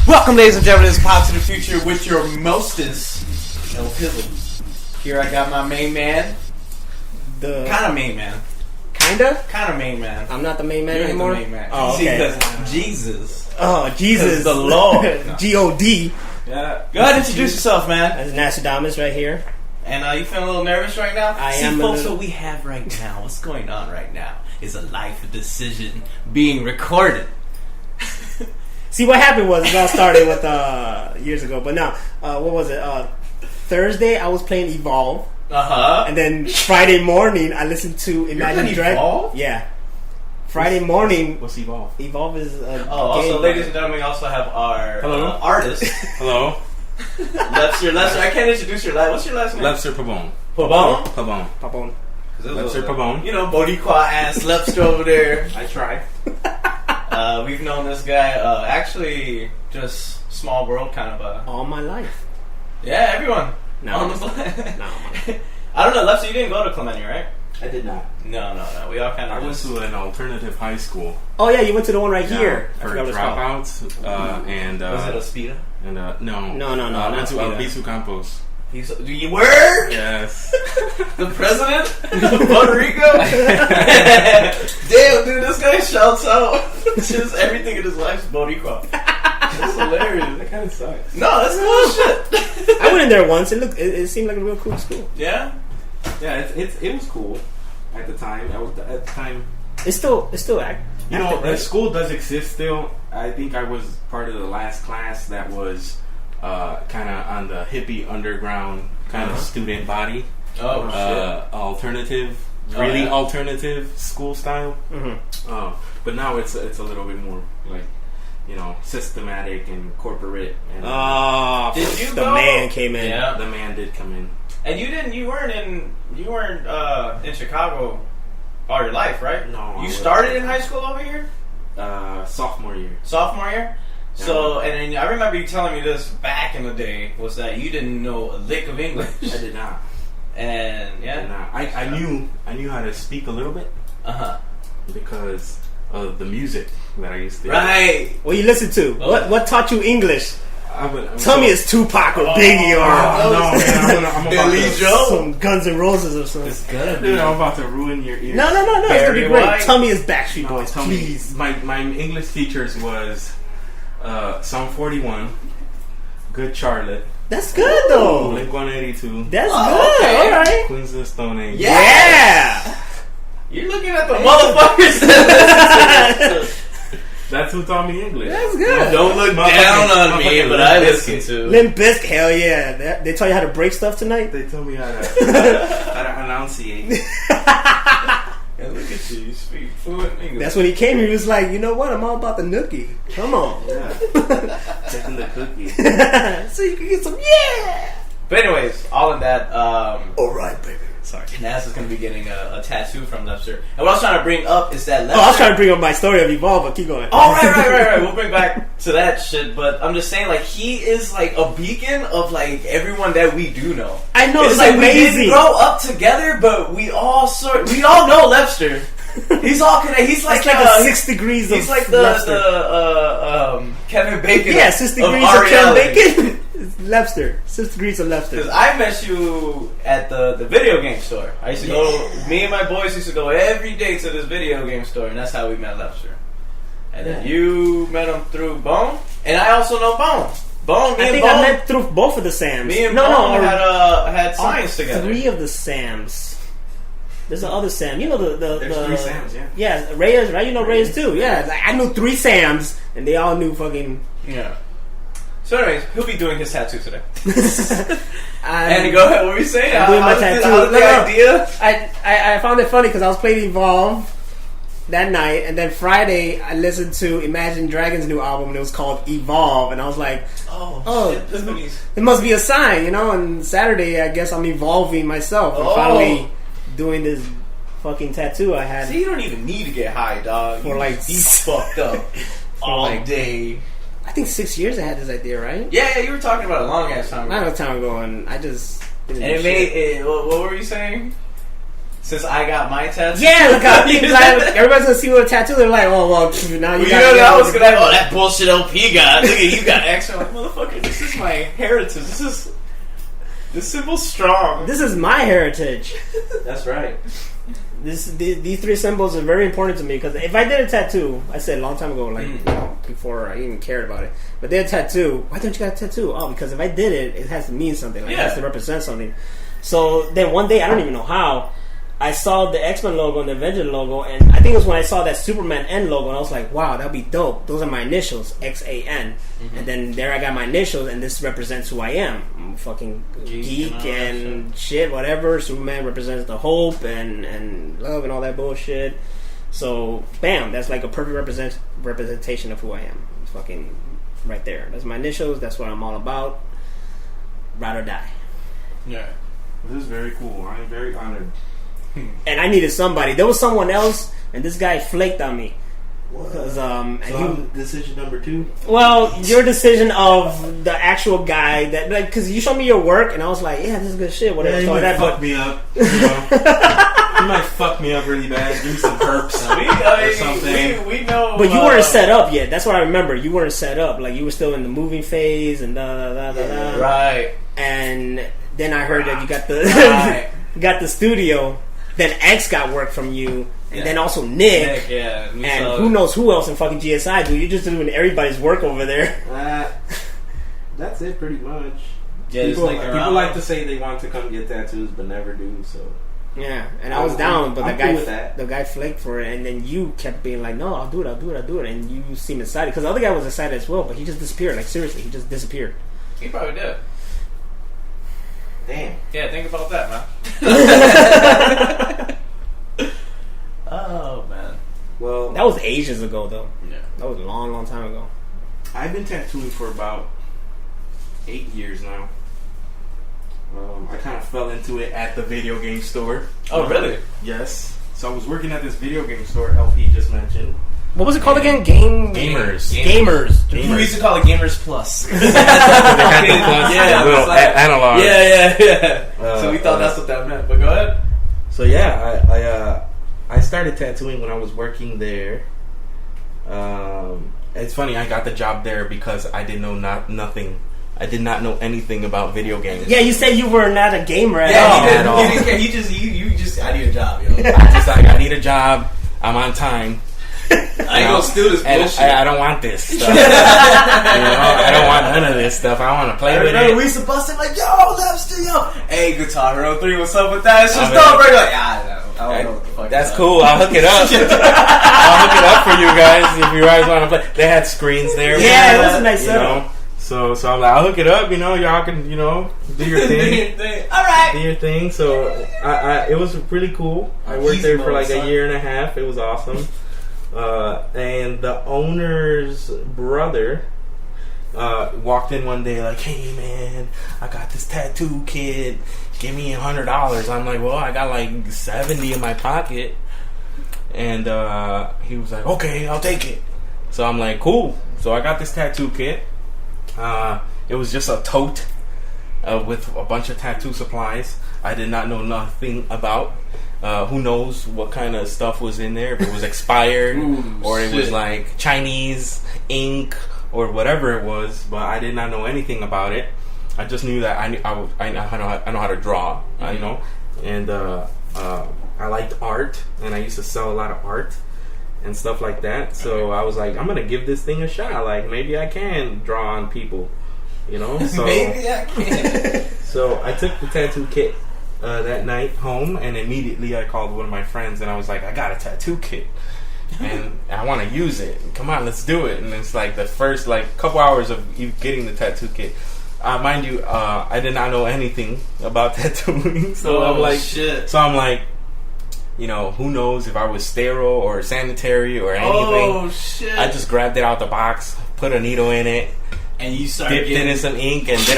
Welcome, ladies and gentlemen, to Pop to the Future with your mostest, El Pilly. Here I got my main man. The kind of main man. Kinda? Kind of main man. I'm not the main man You're anymore? the main man. Oh, okay. Because Jesus. Oh, Jesus. The Lord. No. G-O-D. Yeah. Go ahead and introduce yourself, man. That's Naz right here. And you feeling a little nervous right now? I am. Folks, what we have right now, what's going on right now, is a life decision being recorded. See, what happened was, it all started with years ago, but now, what was it? Thursday, I was playing Evolve. Uh-huh. And then Friday morning, I listened to Imagine Dragons. Evolve? Yeah. Friday morning. What's Evolve? Evolve is a game. Also, ladies and gentlemen, we also have our artist. Hello. Lebster. I can't introduce your last. What's your last name? Lebster Pabon. Pabon. Lebster Pabon. You know, Boricua ass Lebster over there. I try. We've known this guy, actually, just small world kind of. All my life. Yeah, everyone. No. On the No. I don't know, Lebster, you didn't go to Clemente, right? I did not. No. We all kind of. I went to an alternative high school. Oh, yeah, you went to the one right here. For dropouts. And was it Ospita? And no. No. I went to Bisu Campos. Do you were? Yes. The president of Puerto Rico? Damn, dude, this guy shouts out just everything in his life's Boricua. That's hilarious. That kind of sucks. No, that's bullshit. I went in there once. It seemed like a real cool school. Yeah? Yeah, it was cool at the time. At the time. It's still active. You know, right? the school does exist still. I think I was part of the last class that was kind of on the hippie underground kind of student body. Oh, shit. Alternative, alternative school style. Mm-hmm. But now it's a little bit more like, you know, systematic and corporate. And did you the go? Man came in. Yeah, the man did come in. And you weren't in Chicago all your life, right? No. You started in high school over here? Sophomore year. Sophomore year? Yeah. So, and then I remember you telling me this back in the day, was that you didn't know a lick of English. I did not. And, yeah. I knew how to speak a little bit. Uh-huh. Because of the music that I used to Right. What you listen to? What taught you English? Tell me it's Tupac or Biggie or no, man, I'm about Billy Joe, some Guns N' Roses or something. It's gonna be. Dude, I'm about to ruin your ears. No. It's gonna be great. White. Tell me it's Backstreet Boys, please. My English teachers was Psalm 41, Good Charlotte. That's good though. Blink 182. That's good. Okay. All right. Queens of the Stone Age. Yeah. You're looking at the motherfuckers that That's who taught me English. That's good. don't look down on me, but I listen to. Limp Bizkit, hell yeah. They taught you how to break stuff tonight? They told me how to enunciate. And look at you speak fluent English. That's when he came here. He was like, you know what? I'm all about the nookie. Come on. Yeah. Taking the cookie. So you can get some, yeah. But anyways, all in that, All right, baby. Sorry. Naz is going to be getting a tattoo from Lebster. And what I was trying to bring up is that Lebster... I was trying to bring up my story of Evolve, but keep going. Oh, right. We'll bring back to that shit. But I'm just saying, like, he is, like, a beacon of, like, everyone that we do know. I know, it's like amazing. We didn't grow up together, but we all know Lebster. He's all connected. He's like... It's like a 6 degrees of He's like Lebster. Kevin Bacon. Yeah, 6 degrees of Kevin Bacon. Lebster. 6 degrees of Lebster. Because I met you at the video game store. I used to go, me and my boys used to go every day to this video game store, and that's how we met Lebster. And then you met him through Bone, and I also know Bone. I met through both of the Sams. Me and Bone had science together. 3 of the Sams. There's the other Sam. You know There's 3 Sams, yeah. Yeah, Reyes, right? You know Reyes too. Yeah, like, I knew 3 Sams, and they all knew fucking... Yeah. So anyways, he'll be doing his tattoo today. And go ahead, what were you saying? I'm doing my tattoo. How was the idea? I found it funny because I was playing Evolve that night, and then Friday I listened to Imagine Dragons' new album, and it was called Evolve, and I was like, oh shit, it must be a sign, you know. And Saturday, I guess I'm evolving myself and finally doing this fucking tattoo I had. See, you don't even need to get high, dog. For like he's fucked up all day. I think 6 years I had this idea, right? Yeah, you were talking about a long ass time ago. Not a time ago, and I just And it made it. What were you saying? Since I got my tattoo, yeah, look how everybody's gonna see what a tattoo. They're like, oh well, now you got. I was gonna. Oh, that bullshit LP got. Look at you got X. I'm like, motherfucker, this is my heritage. This symbol's strong. This is my heritage. That's right. These three symbols are very important to me because if I did a tattoo, I said a long time ago, like before I even cared about it, but did a tattoo. Why don't you got a tattoo? Oh, because if I did it, it has to mean something. Like, it has to represent something. So then one day, I don't even know how, I saw the X-Men logo and the Avenger logo, and I think it was when I saw that Superman N logo, and I was like, wow, that'd be dope. Those are my initials, XAN. And then there I got my initials, and this represents who I am. I'm a fucking geek and shit, whatever. Superman represents the hope and love and all that bullshit. So, bam, that's like a perfect representation of who I am. It's fucking right there. That's my initials. That's what I'm all about. Ride or die. Yeah. This is very cool. I am very honored. And I needed somebody. There was someone else, and this guy flaked on me. Because decision number 2. Well, your decision of the actual guy that, like, because you showed me your work, and I was like, yeah, this is good shit. Whatever. Yeah, so that fuck me up. You know? He might fuck me up really bad. Give me some perks or something. We know. But you weren't set up yet. That's what I remember. You weren't set up. Like, you were still in the moving phase and da. Right. And then I heard that you got the got the studio. Then X got work from you, and then also Nick and who knows who else in fucking GSI, dude. You're just doing everybody's work over there. That's it, pretty much. Yeah, people like to say they want to come get tattoos, but never do. So yeah, and I was down, but the guy flaked for it, and then you kept being like, "No, I'll do it," and you seemed excited because the other guy was excited as well, but he just disappeared. Like seriously, he just disappeared. He probably did. Damn. Yeah, think about that, man. Oh, man. Well, that was ages ago, though. Yeah. That was a long, long time ago. I've been tattooing for about 8 years now. I kind of fell into it at the video game store. Oh, really? Yes. So I was working at this video game store LP just mentioned. What was it called again? Gamers. We used to call it Gamers Plus. They had the plus, little analog. Yeah. So we thought that's what that meant. But go ahead. So yeah, I started tattooing when I was working there. It's funny, I got the job there because I didn't know nothing. I did not know anything about video games. Yeah, you said you were not a gamer at all. He didn't care. You just, I need a job, yo. I need a job. I'm on time. I ain't gonna steal this bullshit. I don't want this stuff. I don't want none of this stuff. I want to play with it. We used to bust it like, yo, Lebster, yo. Hey, Guitar Hero 3, what's up with that? It's just dope, right? Like, I don't know what the fuck. That's cool. I'll hook it up. I'll hook it up for you guys if you guys want to play. They had screens there. Yeah, it was a nice setup. So I'm like, I'll hook it up. Y'all can, do your thing. All right. Do your thing. So it was really cool. I worked there for like a year and a half. It was awesome. And the owner's brother walked in one day like, hey man, I got this tattoo kit, give me $100. I'm like, well, I got like 70 in my pocket. And he was like, okay, I'll take it. So I'm like, cool. So I got this tattoo kit. It was just a tote with a bunch of tattoo supplies I did not know nothing about. Who knows what kind of stuff was in there, if it was expired or it was like Chinese ink or whatever it was, but I did not know anything about it. I just knew that I know how to draw, and I liked art, and I used to sell a lot of art and stuff like that. So I was like, I'm gonna give this thing a shot. Like maybe I can draw on people, So maybe I can. So I took the tattoo kit that night home, and immediately I called one of my friends, and I was like, I got a tattoo kit, and I want to use it. Come on, let's do it. And it's like the first couple hours of you getting the tattoo kit. Mind you, I did not know anything about tattooing, so I'm like, shit. So I'm like, who knows if I was sterile or sanitary or anything. Oh shit! I just grabbed it out the box, put a needle in it, And you started dipped it in some ink and did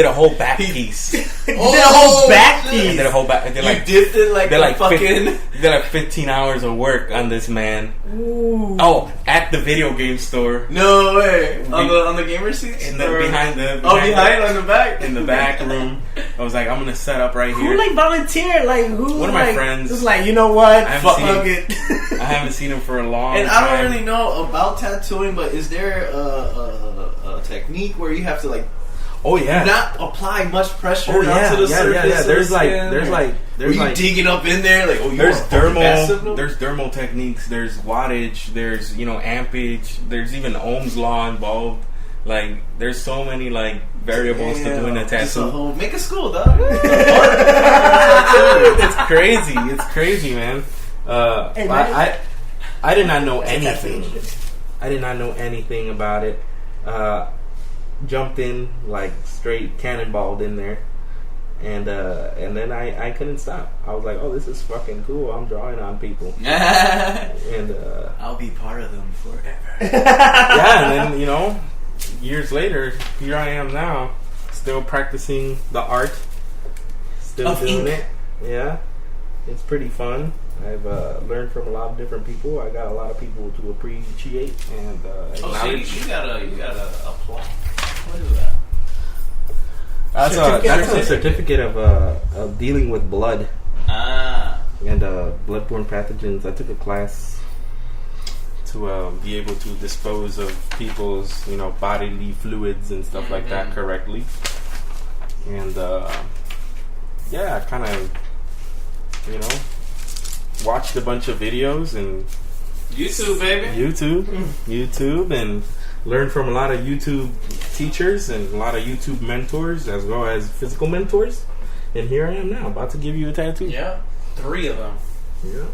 a whole back piece. Did a whole back piece. And did a whole back. And You dipped it like they're like fucking. They're like 15 hours of work on this man. Ooh. Oh, at the video game store. No way. On the gamer seats? Behind on the back? In the back room. I was like, I'm gonna set up right here. Who like volunteered? Like who? One of my friends. Was like, you know what? Fuck it. I haven't seen him for a long And time. I don't really know about tattooing, but is there a technique where you have to like not apply much pressure onto the surface? There's you digging up in there like there's thermal techniques, there's wattage, there's ampage, there's even Ohm's law involved. Like there's so many like variables to doing a tattoo. Make a school, dog. It's crazy, man. I did not know anything. I did not know anything about it. Jumped in like straight cannonballed in there, and then I couldn't stop. I was like, oh, this is fucking cool. I'm drawing on people, and I'll be part of them forever. Yeah, and then years later, here I am now, still practicing the art, still doing it. Yeah, it's pretty fun. I've learned from a lot of different people. I got a lot of people to appreciate and acknowledge. You gotta applaud. What is that? That's a certificate of dealing with blood and bloodborne pathogens. I took a class to be able to dispose of people's bodily fluids and stuff like that correctly. And I kind of watched a bunch of videos and YouTube, baby. YouTube, and learned from a lot of YouTube teachers and a lot of YouTube mentors, as well as physical mentors. And here I am now, about to give you a tattoo. Yeah, 3 of them. Yeah,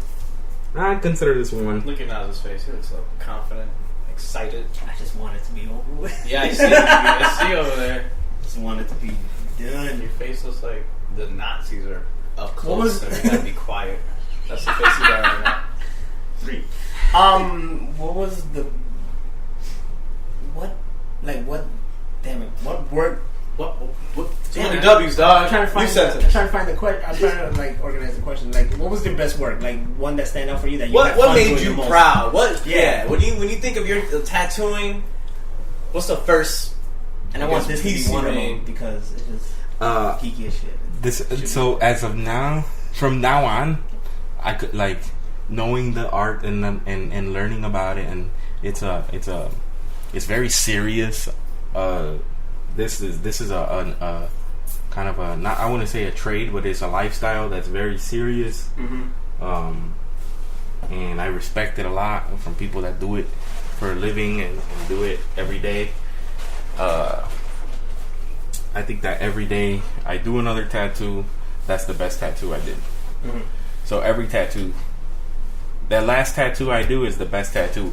I consider this one. Look at Naz's face; he looks so confident, excited. I just want it to be over with. Yeah, I see over there. Just want it to be done. Your face looks like the Nazis are up close, and you gotta be quiet. That's the face you got right now. 3. What was the what word? What? Too many W's, dog. I'm trying to find the question. I'm trying to organize the question. Like, what was your best work? Like, one that stand out for you that you what made you proud? What? Yeah. When you think of your tattooing, what's the first? And I want this to be one of them because it's just geeky as shit. So as of now, from now on, I could like knowing the art and learning about it, and it's very serious. This is a kind of a, not, I wouldn't say a trade, but it's a lifestyle that's very serious. And I respect it a lot from people that do it for a living and do it every day. I think that every day I do another tattoo, that's the best tattoo I did. So every tattoo, that last tattoo I do is the best tattoo.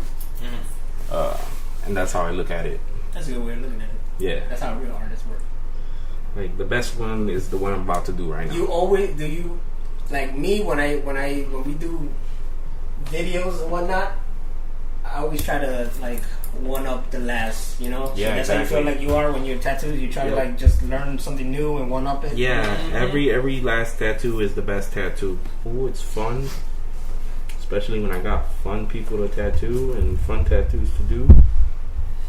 And that's how I look at it. That's a good way of looking at it. Yeah. That's how real artists work. Like, the best one is the one I'm about to do right now. You always, do you, like me, when we do videos and whatnot, I always try to, like, one up the last, Yeah, so that's exactly. how you feel like you are when you're tattoos. You try to, like, just learn something new and one up it. Yeah, every last tattoo is the best tattoo. Oh, it's fun. Especially when I got fun people to tattoo and fun tattoos to do.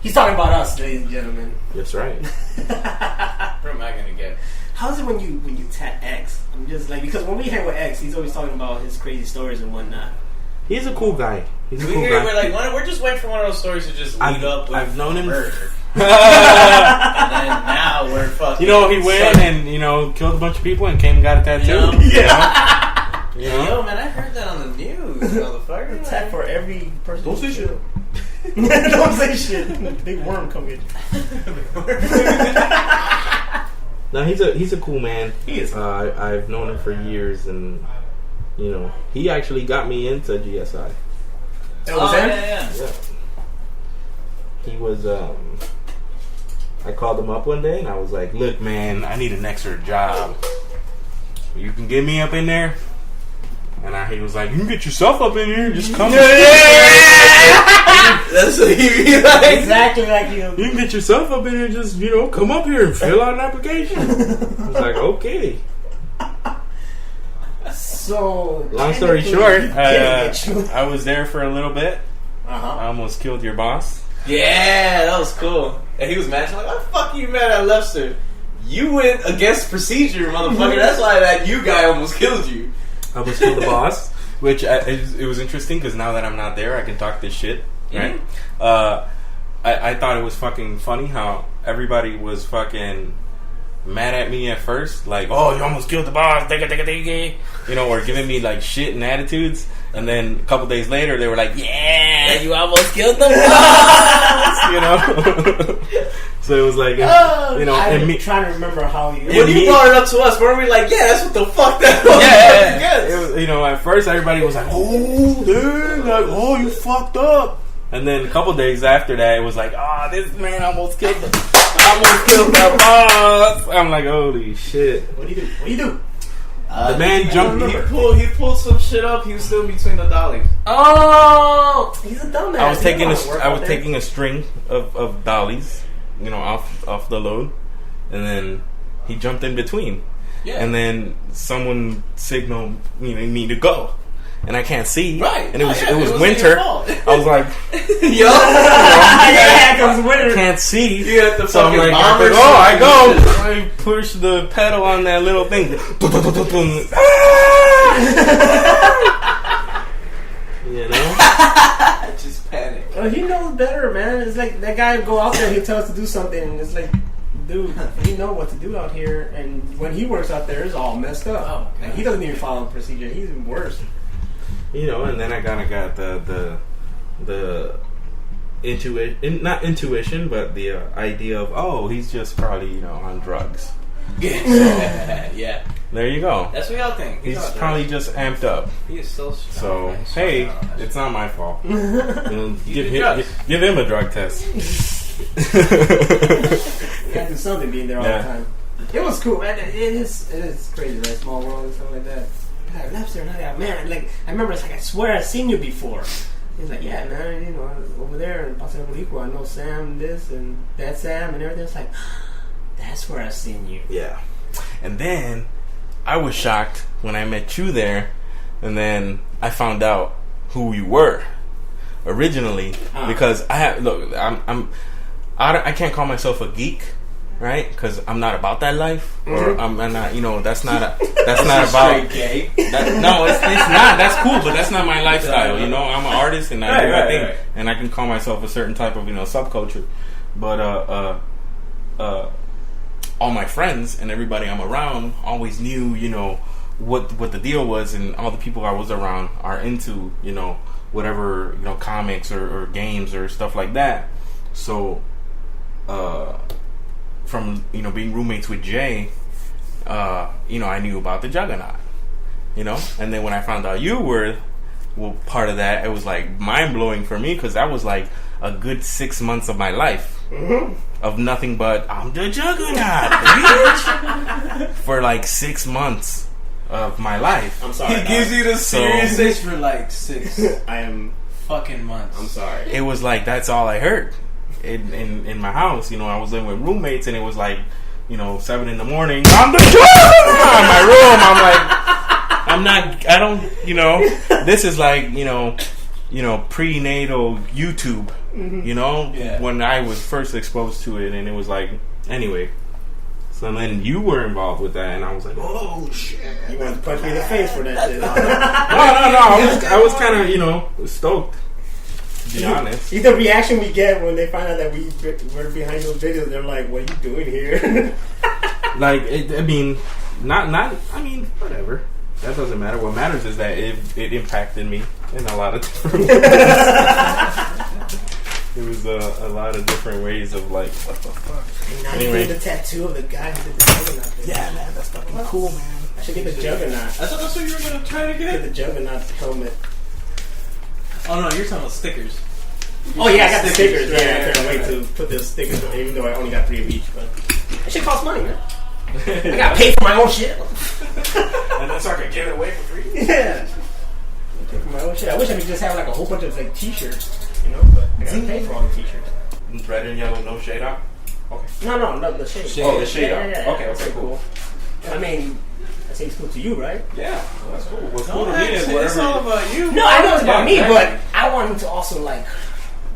He's talking about us, ladies and gentlemen. That's right. What am I gonna get? How's it when you tat X? I'm just like, because when we hang with X, he's always talking about his crazy stories and whatnot. He's a cool guy. We're just waiting for one of those stories to just lead up with I've known him. murder. And then now we're fucking. He went and killed a bunch of people and came and got a tattoo. Yo, man, I heard that on the news, motherfucker. Tat for every person. Don't say shit. Don't say shit. Big worm come in. No, he's a cool man. He is. I've known him for years, and he actually got me into GSI. That was him? Yeah. He was. I called him up one day, and I was like, "Look, man, I need an extra job. You can get me up in there." And Nah, he was like, you can get yourself up in here and just come. That's what he be like. Exactly like you. You can get yourself up in here and just, come up here and fill out an application. I was like, okay. So, long story short, I was there for a little bit. I almost killed your boss. Yeah, that was cool. And he was mad. I'm like, why the fuck are you mad at Lebster? You went against procedure, motherfucker. That's why that you guy almost killed you. I almost killed the boss. Which, it was interesting because now that I'm not there, I can talk this shit. Right? I thought it was fucking funny how everybody was fucking mad at me at first, like, oh, you almost killed the boss, or giving me like shit and attitudes, and then a couple days later they were like, yeah, you almost killed the boss. So it was like, I'm trying to remember how you. When you brought it up to us, weren't we like, yeah, that's what the fuck that was? Yeah. It was, at first everybody was like, oh, dude, like, oh, you fucked up. And then a couple days after that, it was like, this man almost killed the boss. I'm like, holy shit. What do you do? The man jumped. He pulled some shit up. He was still between the dollies. Oh, he's a dumbass. I was taking a string of dollies, off the load, and then he jumped in between. Yeah. And then someone signaled me to go. And I can't see. Right. And it was winter. I was like, yo. Yeah, because winter. I can't see. You have to so I'm like, I go. I push the pedal on that little thing. Just panic. Well, he knows better, man. It's like that guy go out there, he tells us to do something, and it's like, dude, he know what to do out here. And when he works out there, it's all messed up. Oh, he doesn't even follow the procedure. He's even worse. And then I kind of got the intuition, not intuition, but the idea of, he's just probably, on drugs. Yeah. There you go. That's what y'all think. He's probably just amped up. He is so strong. So, hey, it's not my fault. Give him a drug test. You gotta do something being there all the time. It was cool, man. It is crazy, right? Small world and stuff like that. Lebster, man, like, I remember, it's like, I swear I've seen you before. He's like, yeah, man, over there in Puerto, I know Sam, this, and that Sam, and everything. It's like, that's where I've seen you. Yeah. And then, I was shocked when I met you there, and then I found out who you were originally, because I can't call myself a geek. Right, because I'm not about that life, or I'm not. That's not about. Gay. No, it's not. That's cool, but that's not my lifestyle. I'm an artist, and I do my thing, and I can call myself a certain type of subculture. But all my friends and everybody I'm around always knew, what the deal was, and all the people I was around are into, whatever, comics or games or stuff like that. So, from being roommates with Jay, I knew about the Juggernaut, and then when I found out you were part of that, it was like mind blowing for me, because that was like a good 6 months of my life of nothing but I'm the Juggernaut, bitch, for like 6 months of my life. I'm sorry. He gives you the serious age for like 6. I am fucking months. I'm sorry. It was like that's all I heard. In my house, I was living with roommates, and it was like, 7 a.m. I'm the Juggernaut in my room. I'm like, I don't, this is like, prenatal YouTube, when I was first exposed to it, and it was like, anyway. So then you were involved with that, and I was like, oh shit! You wanted to punch me in the face for that shit? No. I was kind of, stoked. To be honest, the reaction we get when they find out that we're behind those videos, they're like, "What are you doing here?" Like, whatever. That doesn't matter. What matters is that it impacted me in a lot of different ways. It was a lot of different ways of like, what the fuck. Anyway, the tattoo of the guy who did the Juggernaut thing. Yeah, man, that's fucking cool, man. I should get the Juggernaut. I thought that's what you were gonna try to get the Juggernaut helmet. Oh no, you're talking about stickers. Oh yeah, I got the stickers. Yeah, I can't wait to put the stickers on, even though I only got 3 of each. But that shit costs money, man. I gotta pay for my own shit. And then so I can give it away for free? Yeah. like, oh shit, I wish I could just have like a whole bunch of like t-shirts, you know, but I gotta pay for all the t-shirts. Red and yellow, no shade up? Okay. No, the shade. Oh, the shade yeah, up. Okay, that's cool. I mean, that seems cool to you, right? Yeah, well, that's cool. What's No, cool to me is it's all about you. No, I know it's about me, exactly. but I want him to also like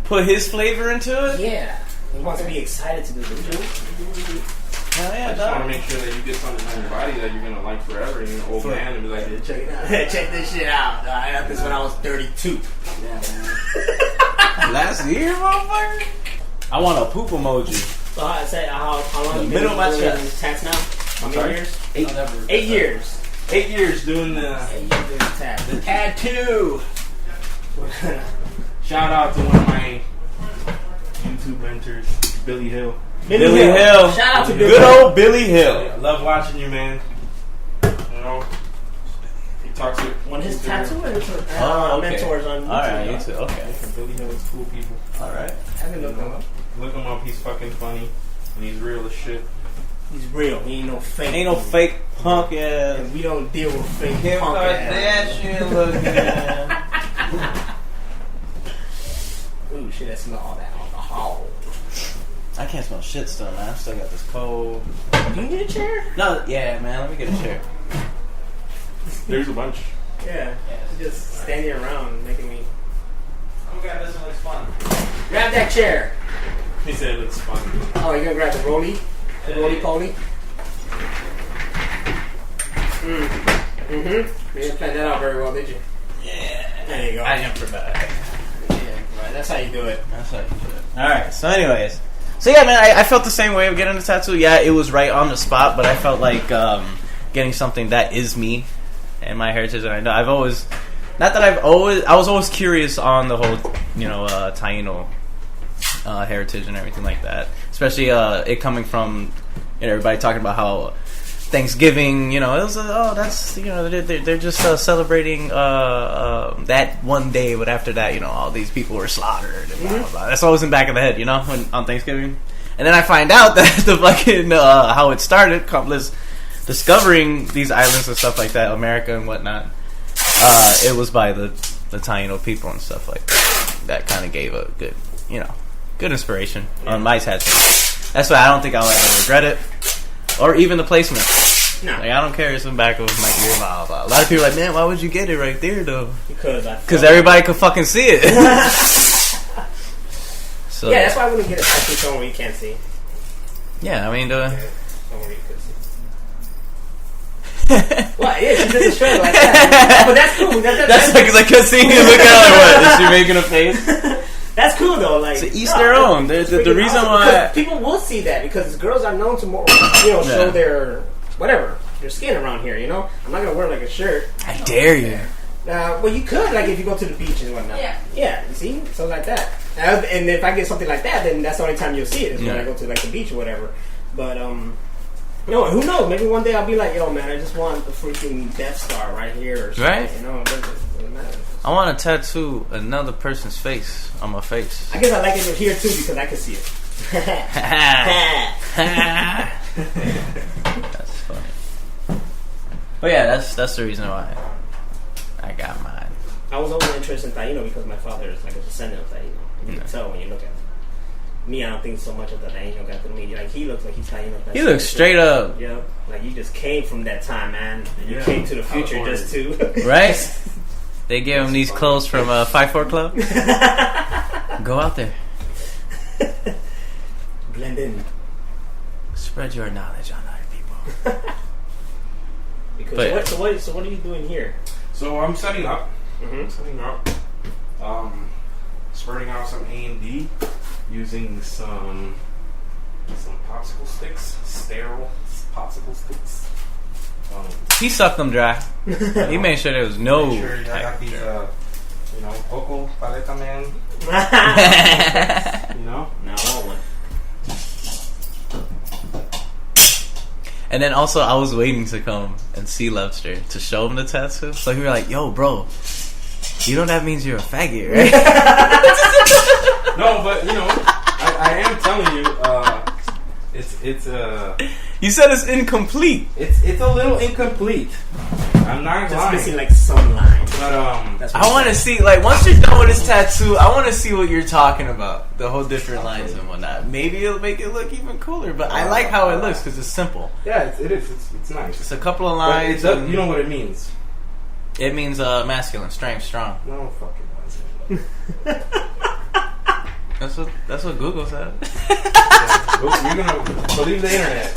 Put his flavor into it. yeah. He wants to be excited to do this. Hell yeah, I just want to dog. make sure that you get something on your body that you're going to like forever. And you're an old man and be like, Check it out. Check this shit out. I got this when I was 32. yeah, man. Last year, motherfucker. I want a poop emoji. So I say how long The you middle of my doing chest. Tats now? How Sorry? many years? 8 years. 8 years doing the 8 years doing tats. the tattoo. Shout out to one of my YouTube mentors, Billy Hill. Billy Hill. Shout out to Billy Good Hill. old Billy Hill. I love watching you, man. You know, he talks to One of his tattoo Oh, okay. mentors on YouTube. Alright, you too. Okay. Billy Hill is cool people. Alright. I haven't looked him up. Look him up. He's fucking funny and he's real as shit. He's real. He ain't no fake. Ain't no fake punk ass. And we don't deal with fake Kim punk ass. Kardashian looking. Ooh, shit, that smell all that alcohol. I can't smell shit still, man. I still got this cold. Do you need a chair? No, yeah, man. Let me get a chair. There's a bunch. Yeah. Just standing around making me. Oh god, this one looks fun. Grab that chair. He said it looks fun. Oh, you're gonna grab the rolly? The rolly poly? You didn't plan that out very well, did you? Yeah. There you go. I improvise. Yeah, right. That's how you do it. That's how you do it. Alright, so anyways. So yeah, man, I felt the same way of getting a tattoo. Yeah, it was right on the spot, but I felt like getting something that is me and my heritage. And I know I've always, not that I was always curious on the whole, Taino heritage and everything like that. Especially it coming from, everybody talking about how Thanksgiving, it was that's they're just celebrating that one day, but after that, all these people were slaughtered and blah blah blah. That's always in the back of the head, when, on Thanksgiving. And then I find out that the fucking how it started, Cumberland's discovering these islands and stuff like that, America and whatnot. It was by the Taino people and stuff like that. That kind of gave a good, good inspiration on my tattoo. That's why I don't think I'll ever regret it. Or even the placement. No. Like, I don't care. It's in the back of my ear, blah, blah. A lot of people are like, man, why would you get it right there, though? Because everybody could fucking see it. So, yeah, that's why I wouldn't get a tattoo somewhere you can't see. Yeah, I mean, Somewhere you could see. Well, yeah, she did the straight like that. But that's cool. That's like, because I couldn't see you look at her, like, what? Is she making a face? That's cool though. Like, to each their own. The reason awesome, why people will see that because girls are known to more, show their whatever their skin around here. I'm not gonna wear like a shirt. I dare you. Well, you could like if you go to the beach and whatnot. Yeah. You see, so like that. And if I get something like that, then that's the only time you'll see it is when I go to like the beach or whatever. But who knows? Maybe one day I'll be like, yo, man, I just want the freaking Death Star right here or something. Right? It doesn't matter. I want to tattoo another person's face on my face. I guess I like it here too because I can see it. That's funny. But yeah, that's the reason why I got mine. I was always interested in Taino because my father is like a descendant of Taino. You can tell when you look at him. Me, I don't think so much of the Taino got to me. Like, he looks like he's Taino. He looks straight up. Yep. Like, you just came from that time, man. You came to the future just to... Right? They gave him these clothes from 5-4 Club. Go out there. Blend in. Spread your knowledge on other people. Because so what are you doing here? So I'm setting up. Spreading out some A&D using some popsicle sticks, sterile popsicle sticks. He sucked them dry. He made sure there was no. Sure, I got these, Coco Paleta Man. No, I want one. And then also, I was waiting to come and see Lebster to show him the tattoo. So he was like, "Yo, bro, you know that means you're a faggot, right?" No, but I am telling you, it's You said it's incomplete. It's a little incomplete. I'm not Just lying. missing like some line. But That's what I want to see, like, once you're done with this tattoo, I want to see what you're talking about. The whole different lines and whatnot. Maybe it'll make it look even cooler. But I like how it looks because it's simple. yeah, it is. It's nice. It's a couple of But lines. you know what it means? It means masculine, strength, strong. No fucking nonsense. That's what Google said. You're gonna believe the internet.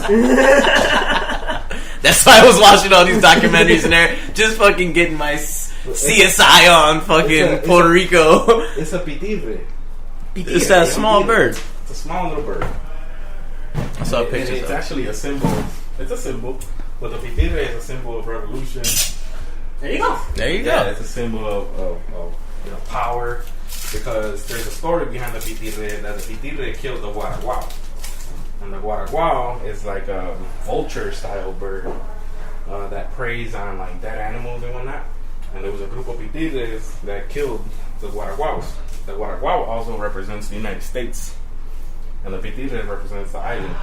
That's why I was watching all these documentaries and there, just fucking getting my CSI on fucking Puerto Rico. It's a pitirre. It's that small bird. It's a small little bird. I saw pictures It's of it. actually a symbol. It's a symbol, but the pitirre is a symbol of revolution. There you go. There you Yeah, go. it's a symbol of power. Because there's a story behind the pitirre that the pitirre killed the guaraguao. And the guaraguao is like a vulture style bird that preys on like dead animals and whatnot. And there was a group of pitirres that killed the guaraguaos. The guaraguao also represents the United States. And the pitirre represents the island.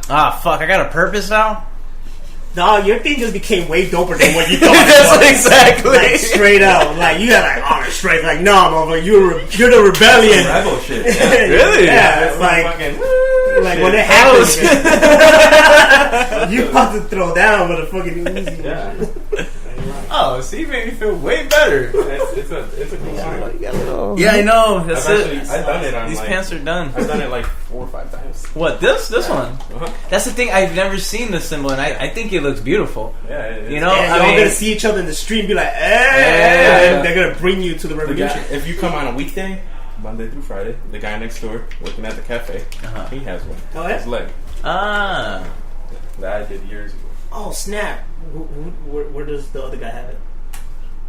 Ah, fuck, I got a purpose now? No, your thing just became way doper than what you thought it That's was. exactly. Like, straight up. Like, you had like, oh, straight. Like, no, motherfucker, you're the rebellion. Rebel shit. Yeah. Really? Yeah, That's like, fucking, like shit. when it happens, you about to throw down with a fucking Uzi. Yeah. Oh, see, you made me feel way better. It's a cool sign. Yeah, I know. That's I've done it on These like, pants are done. I've done it like 4 or 5 times. What, this one? Uh-huh. That's the thing, I've never seen this symbol, and I think it looks beautiful. Yeah, You know, And I y'all mean, gonna see each other in the street and be like, hey, Yeah. and they're gonna bring you to the revolution. if you come on a weekday, Monday through Friday, the guy next door working at the cafe, he has one. Oh, yeah? His leg. ah. That I did years ago. Oh, snap. Where does the other guy have it?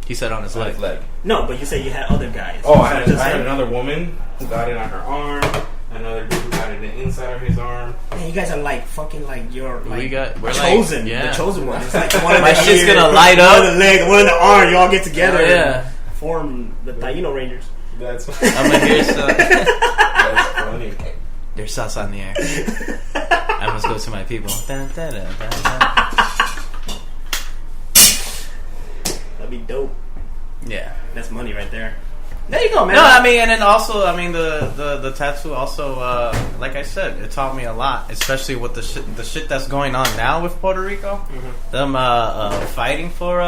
He said on his On leg. his leg. No, but you said you had other guys. Oh, I It's not had him. another woman who got it on her arm. Another dude who got it in the inside of his arm. Man, you guys are like fucking like you're like we're chosen. like, yeah. The chosen one. It's like the one in My the shit's ear, gonna light one up. in the leg, the one in the arm. You all get together. Oh, yeah. And form the Taino Rangers. That's I'm gonna hear some. that's funny. There's sauce on the air. I must go to my people. Dun, dun, dun, dun, dun. That'd be dope. Yeah. That's money right there. There you go, man. No, I mean, and then also, I mean, the tattoo also, like I said, it taught me a lot, especially with the shit that's going on now with Puerto Rico. Mm-hmm. Them fighting for,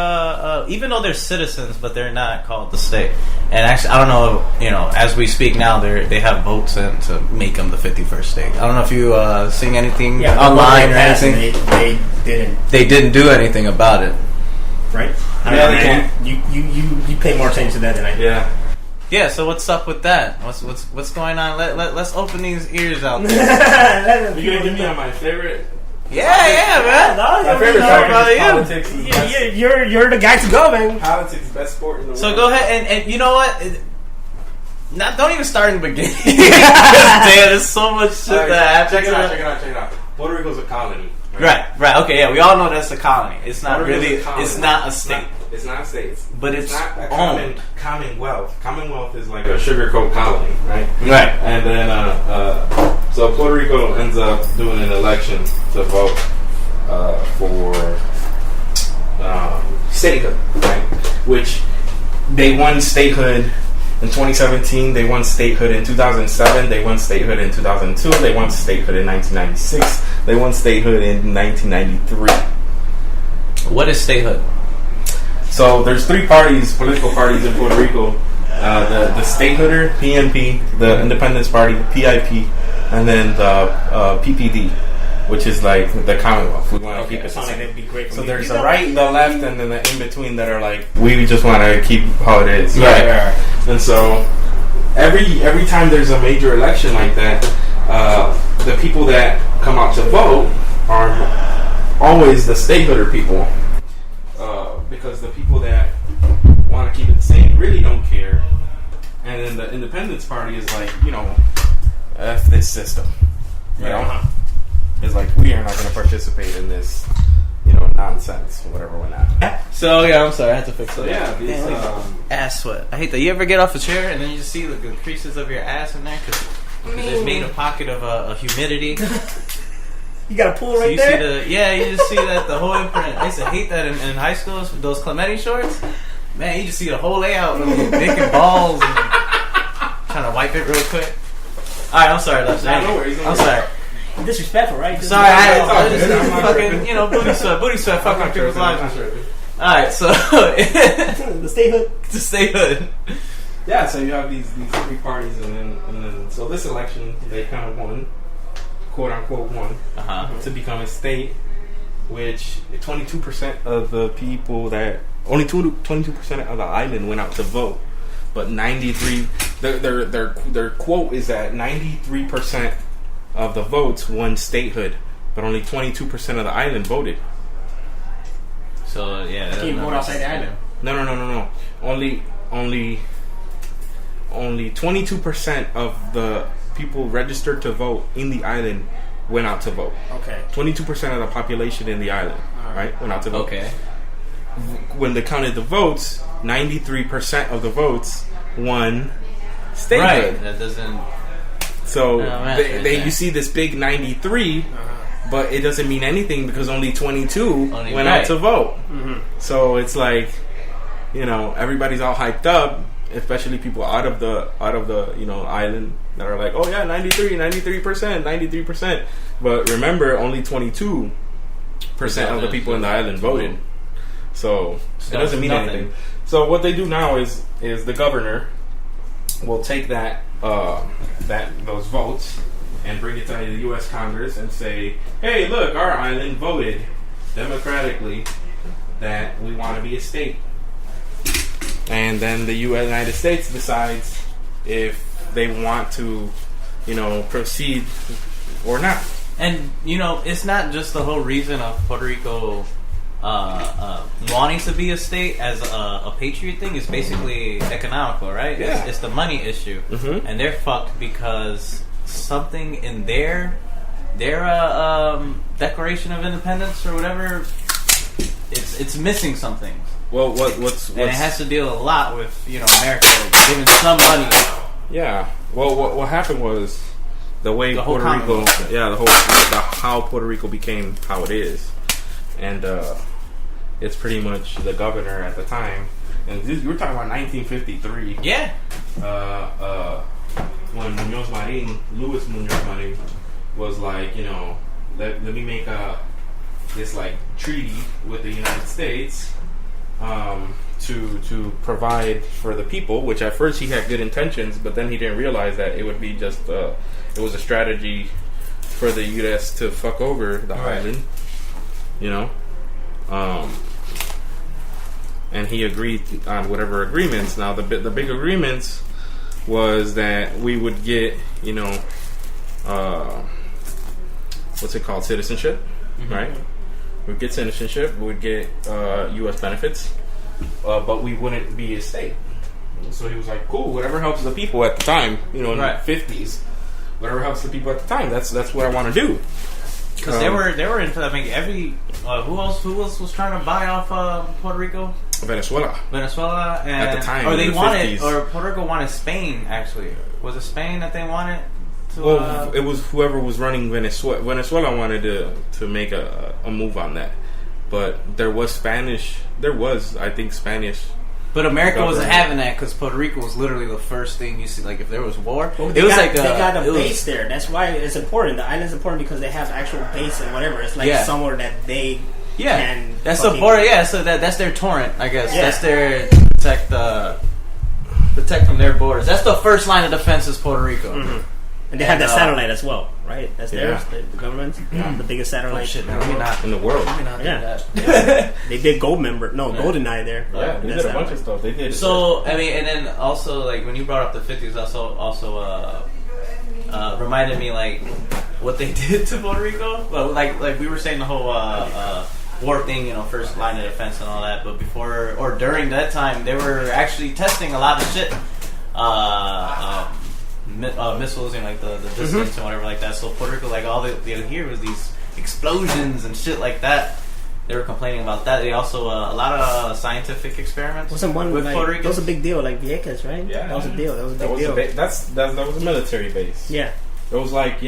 even though they're citizens, but they're not called the state. And actually, I don't know, you know, as we speak now, they have votes in to make them the 51st state. I don't know if you seen anything online or anything. They didn't, They didn't do anything about it. right? Yeah, they can't. You pay more attention to that than I do. Yeah. Yeah, so what's up with that? What's going on? Let's open these ears out there. You gonna give me on my favorite? Yeah, man. My favorite topic is politics. Is best, You're the guy to go, man. politics is best sport in the world. So go ahead and you know what? Don't even start in the beginning. Damn, there's so much shit All right, that happens. check it out. Puerto Rico's a colony. Right. Okay, yeah, we all know that's a colony. It's not Puerto Rico's really. a colony. It's not a state. It's not a state. But it's not a owned. commonwealth. Commonwealth is like a sugarcoat colony, right? Right. And then, so Puerto Rico ends up doing an election to vote for statehood, right? Which they won statehood in 2017. They won statehood in 2007. They won statehood in 2002. They won statehood in 1996. They won statehood in 1993. What is statehood? So there's 3 political parties in Puerto Rico. The Statehooder, PNP, the Independence Party, PIP, and then the PPD, which is like the Commonwealth. We want to keep it the Sound like same. that'd be great for So me. there's the right, the left, and then the in between that are like, we just want to keep how it is. Right. And so every time there's a major election like that, the people that come out to vote are always the Statehooder people. Because the people that want to keep it the same really don't care. And then the Independence Party is like, you know, F this system. You know? It's like, we are not going to participate in this, you know, nonsense or whatever we're not. So yeah, I'm sorry, I had to fix it. So yeah, these, Ass sweat. I hate that. You ever get off a chair and then you just see the creases of your ass in there because it's made a pocket of humidity. You got a pool So right you there. see you just see that the whole imprint. I used to hate that in high school. Those Clemente shorts, man. You just see the whole layout with making balls and trying to wipe it real quick. All right, I'm sorry, Lebster. No worries. I'm sorry. Disrespectful, right? Sorry, I good. just I'm not fucking booty sweat, fucking up people's lives. All right, so The state hood. to stay hood. Yeah, so you have these three parties, and then so this election they kind of won, quote unquote won, to become a state, which 22% of the people that only 22% of the island went out to vote, but 93 their quote is that 93% of the votes won statehood, but only 22% of the island voted. So yeah, Can you vote outside the island? No. Only 22% of the people registered to vote in the island went out to vote. Okay. 22% of the population in the island, right, went out to vote. Okay. When they counted the votes, 93% of the votes won statehood. Right. That doesn't. So okay. you see this big 93, but it doesn't mean anything because only 22 went out to vote. Mm-hmm. So it's like, everybody's all hyped up, especially people out of the island that are like, oh yeah, 93%. But remember, only 22% of the people in the island voted. So it doesn't mean anything. So what they do now is the governor will take those votes and bring it to the U.S. Congress and say, hey, look, our island voted democratically that we want to be a state. And then the United States decides if they want to, proceed or not. And it's not just the whole reason of Puerto Rico wanting to be a state as a patriot thing. It's basically economical, right? Yeah. It's the money issue, and they're fucked because something in their Declaration of Independence or whatever, it's missing something. Well, what's and it has to deal a lot with America giving some money. Yeah. Well, what happened was the way Puerto Rico, how Puerto Rico became how it is, and it's pretty much the governor at the time. And you were talking about 1953. Yeah. When Luis Muñoz Marin was like, let me make this like treaty with the United States. To provide for the people, which at first he had good intentions, but then he didn't realize that it would be just it was a strategy for the U.S. to fuck over the island, and he agreed on whatever agreements. Now the big agreements was that we would get what's it called, citizenship, right? We'd get citizenship, we'd get U.S. benefits, but we wouldn't be a state. So he was like, cool, whatever helps the people at the time, in the 50s, whatever helps the people at the time, that's what I want to do. Because they were into, I think, every, who else was trying to buy off Puerto Rico? Venezuela, and at the time, or they wanted, 50s. Or Puerto Rico wanted Spain, actually. Was it Spain that they wanted? Well, it was whoever was running Venezuela. Venezuela wanted to make a move on that, but there was Spanish. There was, I think, Spanish. But America wasn't having that because Puerto Rico was literally the first thing you see. Like if there was war, they got a base there. That's why it's important. The island's important because they have actual base and whatever. It's like somewhere that they can. That's the border. Yeah, so that's their torrent, I guess. Yeah. That's their protect from their borders. That's the first line of defense is Puerto Rico. Mm-hmm. And they have that satellite as well, right? That's theirs, the government's. The biggest satellite in the world. Yeah. They did GoldenEye there. Yeah, they did a bunch of stuff. They did. So, I mean, and then also, like, when you brought up the 50s, also reminded me, like, what they did to Puerto Rico. Well, like we were saying the whole war thing, first line of defense and all that. But before, or during that time, they were actually testing a lot of shit. Missiles and like the distance and whatever like that. So Puerto Rico, like all they hear was these explosions and shit like that. They were complaining about that. They also a lot of scientific experiments. Wasn't one with Puerto Rico? That was a big deal, like Vieques, right? Yeah, that was a deal. That was a big deal. That was a military base. Yeah, it was like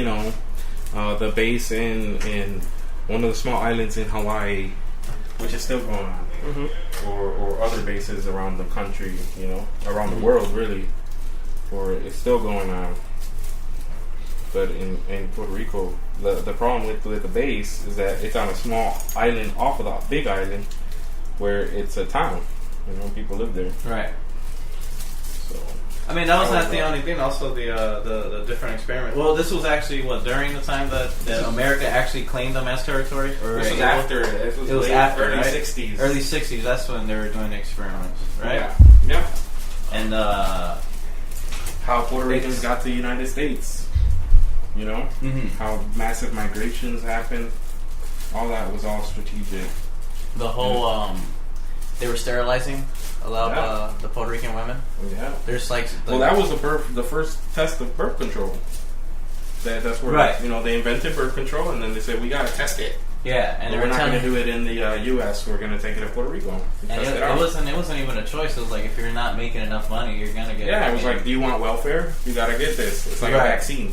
the base in one of the small islands in Hawaii, which is still going on, or other bases around the country, around the world, really, or it's still going on. But in Puerto Rico, the problem with the base is that it's on a small island off of the big island, where it's a town. People live there. Right. So, I mean, that was not the only thing. Also, the different experiment. Well, this was actually during the time that America actually claimed them as territory. Or this was after. It was after early right? 60s. Early 60s. That's when they were doing the experiments, right? Yeah. And how Puerto Ricans got to the United States. How massive migrations happened. All that was all strategic. The whole they were sterilizing a lot of the Puerto Rican women. Yeah. There's that was the first test of birth control. That's where they invented birth control, and then they said we gotta test it. Yeah, and we're not going to do it in the U.S. We're going to take it to Puerto Rico. And it wasn't even a choice. It was like if you're not making enough money, you're going to get. Yeah, it was like, do you want welfare? You got to get this. It's like a vaccine.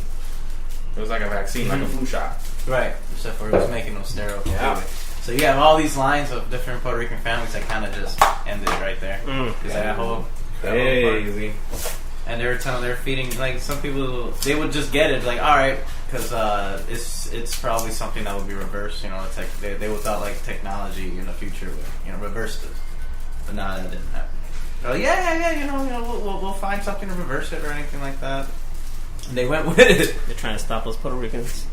It was like a vaccine, like a flu shot. Right, except for it was making them sterile. Yeah. So you have all these lines of different Puerto Rican families that kind of just ended right there. Because that whole crazy. And they were feeding, like, some people, they would just get it, like, all right, because it's probably something that would be reversed. It's like they would thought like technology in the future would reverse this, but no, that didn't happen. They're like, yeah, we'll find something to reverse it or anything like that. And they went with it. They're trying to stop us Puerto Ricans.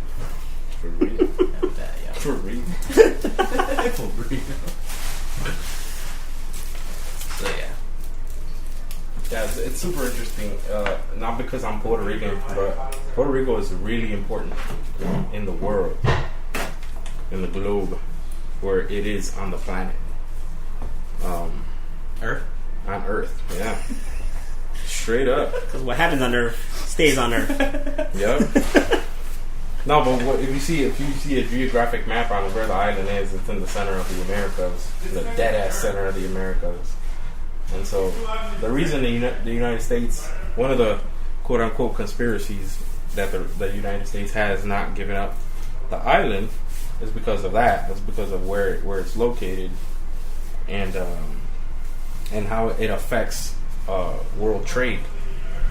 For real. For real. For real. So yeah. Yeah, it's super interesting. Not because I'm Puerto Rican, but Puerto Rico is really important in the world, in the globe, where it is on the planet. Earth? On Earth, yeah. Straight up. Because what happens on Earth stays on Earth. Yep. No, but if you see a geographic map on where the island is, it's in the center of the Americas, the dead ass center of the Americas. And so, the reason the United States, one of the quote unquote conspiracies that the United States has not given up the island is because of that. It's because of where it's located, and how it affects world trade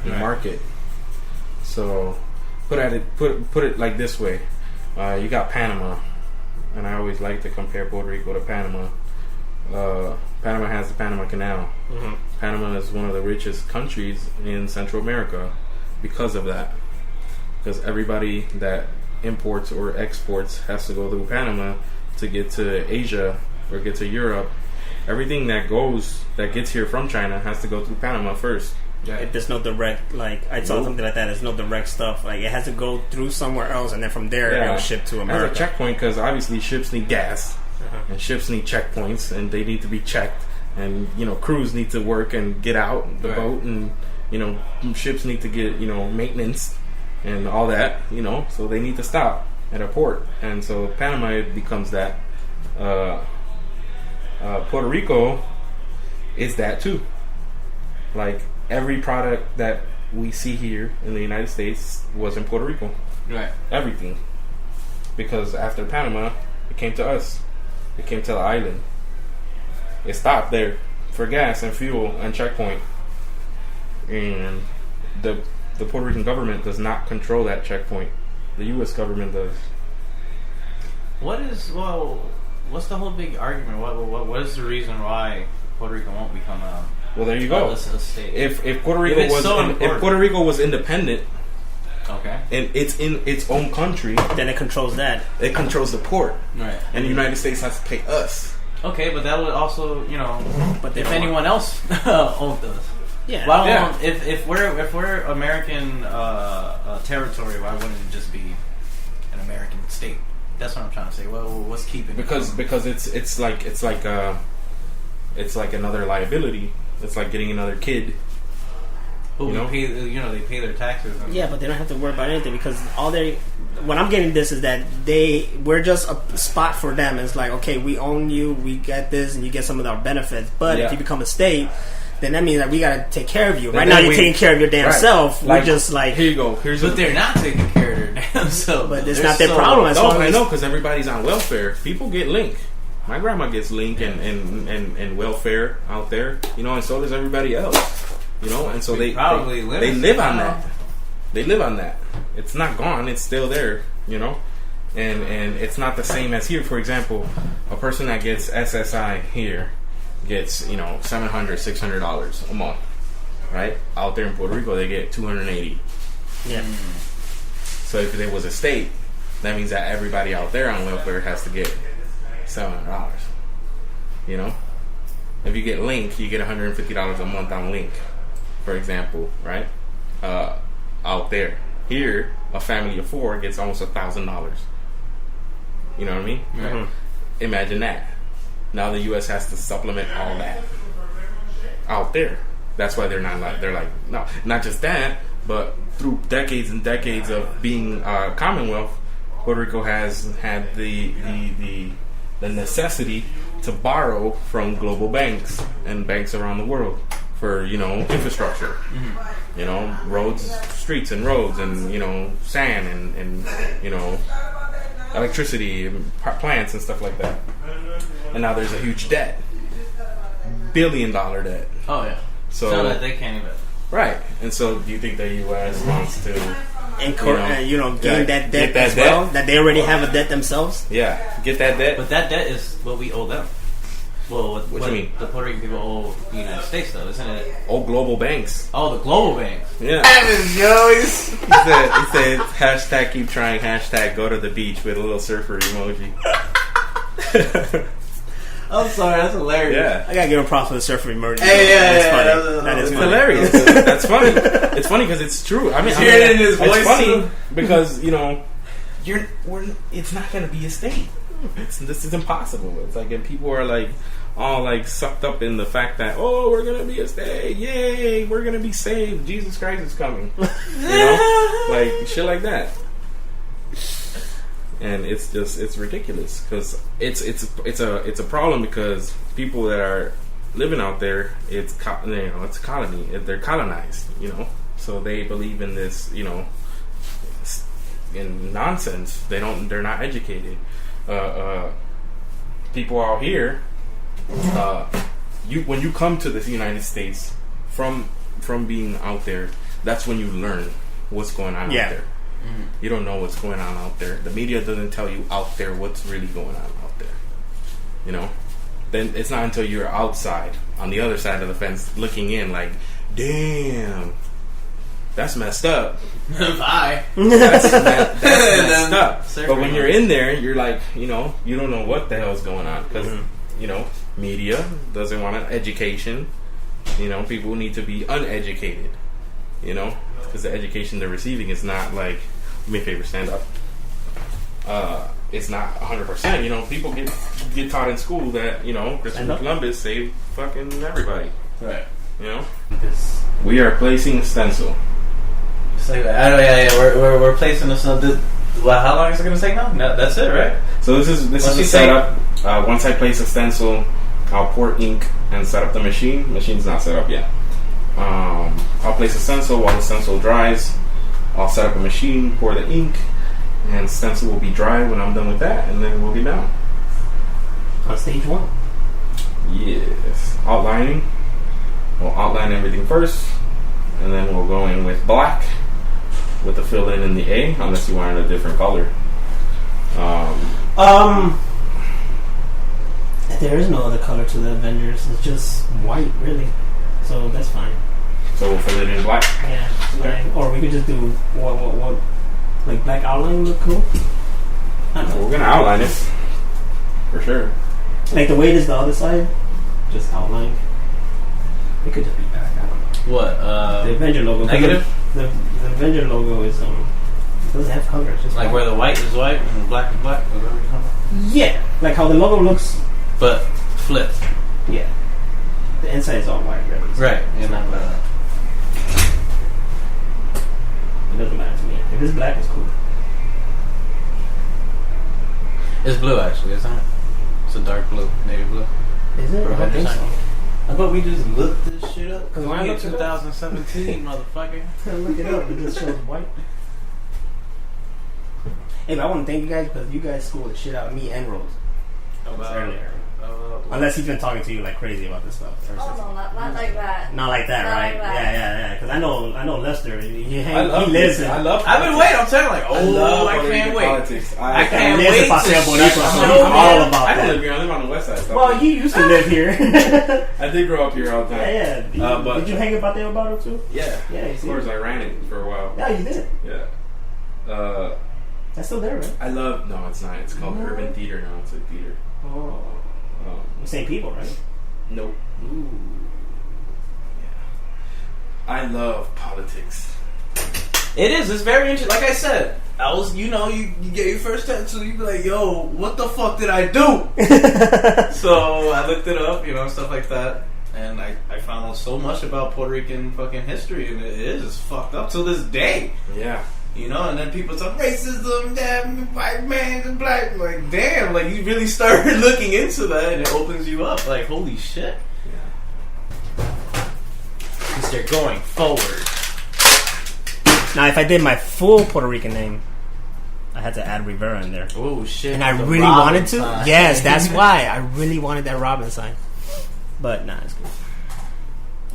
and market. So, put it like this way: you got Panama, and I always like to compare Puerto Rico to Panama. Panama has the Panama Canal. Mm-hmm. Panama is one of the richest countries in Central America because of that. Because everybody that imports or exports has to go through Panama to get to Asia or get to Europe. Everything that gets here from China has to go through Panama first. Yeah. There's no direct, like, I saw something like that. There's no direct stuff. Like, it has to go through somewhere else, and then from there, it'll ship to America. As a checkpoint, because obviously ships need gas. And ships need checkpoints, and they need to be checked. And crews need to work and get out the boat, and ships need to get maintenance and all that. So they need to stop at a port, and so Panama becomes that. Puerto Rico is that too. Like every product that we see here in the United States was in Puerto Rico. Right. Everything, because after Panama, it came to us. It came to the island. It stopped there for gas and fuel and checkpoint. And the Puerto Rican government does not control that checkpoint. The U.S. government does. What's the whole big argument? What is the reason why Puerto Rico won't become a? Well, there you go. A state? If Puerto Rico was independent, okay, and it's in its own country, then it controls that. It controls the port, right? And the United States has to pay us. Okay, but that would also, but if anyone else owned us, yeah. If we're American territory, why wouldn't it just be an American state? That's what I'm trying to say. Well, what's keeping it? Because it's like another liability. It's like getting another kid. They pay their taxes. Yeah, but they don't have to worry about anything because what I'm getting this is that we're just a spot for them. It's like, okay, we own you, we get this, and you get some of our benefits. But if you become a state, then that means that we gotta take care of you. Right now, you're taking care of your damn self. Like, we're just like, here you go. But they're not taking care of their damn So, but it's not their problem. As long I as know, because everybody's on welfare. People get Link. My grandma gets Link and welfare out there, you know, and so does everybody else, you know, and so they live on that. They live on that. It's not gone. It's still there, you know, and it's not the same as here. For example, a person that gets SSI here gets, you know, $700, $600 a month, right? Out there in Puerto Rico, they get $280. yeah. So if there was a state, that means that everybody out there on welfare has to get $700. You know, if you get Link, you get $150 a month on Link, for example, right? Out there, here, a family of 4 gets almost $1,000. You know what I mean? Right. Imagine that. Now the U.S. has to supplement all that out there. That's why they're like no, not just that, but through decades and decades of being Commonwealth, Puerto Rico has had the necessity to borrow from global banks and banks around the world for, you know, infrastructure, you know, roads, streets and roads, and, you know, sand and you know, electricity and plants and stuff like that. And now there's a huge debt, $1 billion debt. Oh yeah. So that they can't even. Right, and so do you think the U.S. wants to, gain that debt as well? That they already have a debt themselves? Yeah, get that debt. But that debt is what we owe them. Well, what you mean? The Puerto Rican people owe the United States, though, isn't it? Oh, global banks. Oh, the global banks. Yeah. He He said, hashtag keep trying, hashtag go to the beach with a little surfer emoji. I'm sorry, that's hilarious. Yeah. I gotta give him props for the surfer emoji. That's funny. That is It's funny. hilarious. That's funny. It's funny because it's true. I mean, Hear it in his voice. It's funny because, you know, it's not going to be a state. This is impossible. It's like, and people are like all like sucked up in the fact that, oh, we're going to be a state. Yay, we're going to be saved. Jesus Christ is coming. You know? Like shit like that. And it's ridiculous because it's a problem because people that are living out there, it's a colony. They're colonized, you know, so they believe in this, you know, in nonsense. They're not educated. People out here, when you come to the United States from being out there, that's when you learn what's going on out there. You don't know what's going on out there. The media doesn't tell you out there what's really going on out there. You know? Then it's not until you're outside, on the other side of the fence, looking in like, damn, that's messed up. Bye. That's messed up. But when you're in there, you're like, you know, you don't know what the hell's going on. Because, you know, media doesn't want an education. You know, people need to be uneducated. You know? Because the education they're receiving is not like, do me a favor, stand up. It's not 100%. You know, people get taught in school that, you know, Christopher Columbus saved fucking everybody. Right. You know? We are placing a stencil. So, we're placing a stencil. Well, how long is it going to take now? No, that's it, right? So this is the setup. Once I place a stencil, I'll pour ink and set up the machine. Machine's not set up yet. I'll place a stencil. While the stencil dries, I'll set up a machine, pour the ink, and stencil will be dry when I'm done with that, and then we'll be done. On stage 1. Yes. Outlining. We'll outline everything first, and then we'll go in with black with the fill in the A, unless you want it a different color. There is no other color to the Avengers. It's just white, really. So that's fine. So we'll fill it in black. Yeah. Okay. Or we could just do what like black outline look cool. I don't know. We're gonna outline it for sure. Like the way it is the other side, just outline. It could just be black. I don't know. What? The Avenger logo. Negative? The Avenger logo is it doesn't have color. It's just like white. where the white is white and the black is black? Yeah. Like how the logo looks. But flipped. Yeah. The inside is all white, really. Right. It's not black. It doesn't matter to me. If it's black, it's cool. It's blue, actually, isn't it? It's a dark blue, navy blue. Is it? I don't think so. I thought we just looked this shit up. Because Why we're in look it up? 2017, motherfucker. Look it up. It just shows white. Hey, but I want to thank you guys because you guys schooled the shit out of me and Rose. Earlier. Unless he's been talking to you like crazy about this stuff. Oh no, not like that. Not like that, Not right? like that. Yeah. Because I know Lester. He love lives this. in. I love. I've been waiting. I'm telling you, like, I can't wait. Politics. I can't Lives in wait Paseo to Bonito, show so him. he's all about I don't that. live here. I live on the west side. So Well, you used to live here. I did grow up here all the time. Yeah. But Did you hang at Paseo Bonito too? Yeah. Yeah, you Of see. course, I ran it for a while. Yeah, you did. Yeah. That's still there, right? I love. No, it's not. It's called No. Urban Theater now. It's a theater. Oh. Same people, right? Nope. Ooh. I love politics. It is. It's very interesting. Like I said, I was, you get your first tattoo, you be like, yo, what the fuck did I do? So I looked it up, stuff like that. And I found out so much about Puerto Rican fucking history, and it is fucked up till this day. Yeah. And then people talk racism, damn, white man and black. Like, damn, like you really started looking into that, and it opens you up. Like, holy shit. Yeah. Because they're going forward. Now, if I did my full Puerto Rican name, I had to add Rivera in there. Oh shit! And I the really Robin wanted to. sign. Yes, that's why. I really wanted that Robin sign. But, nah, it's good.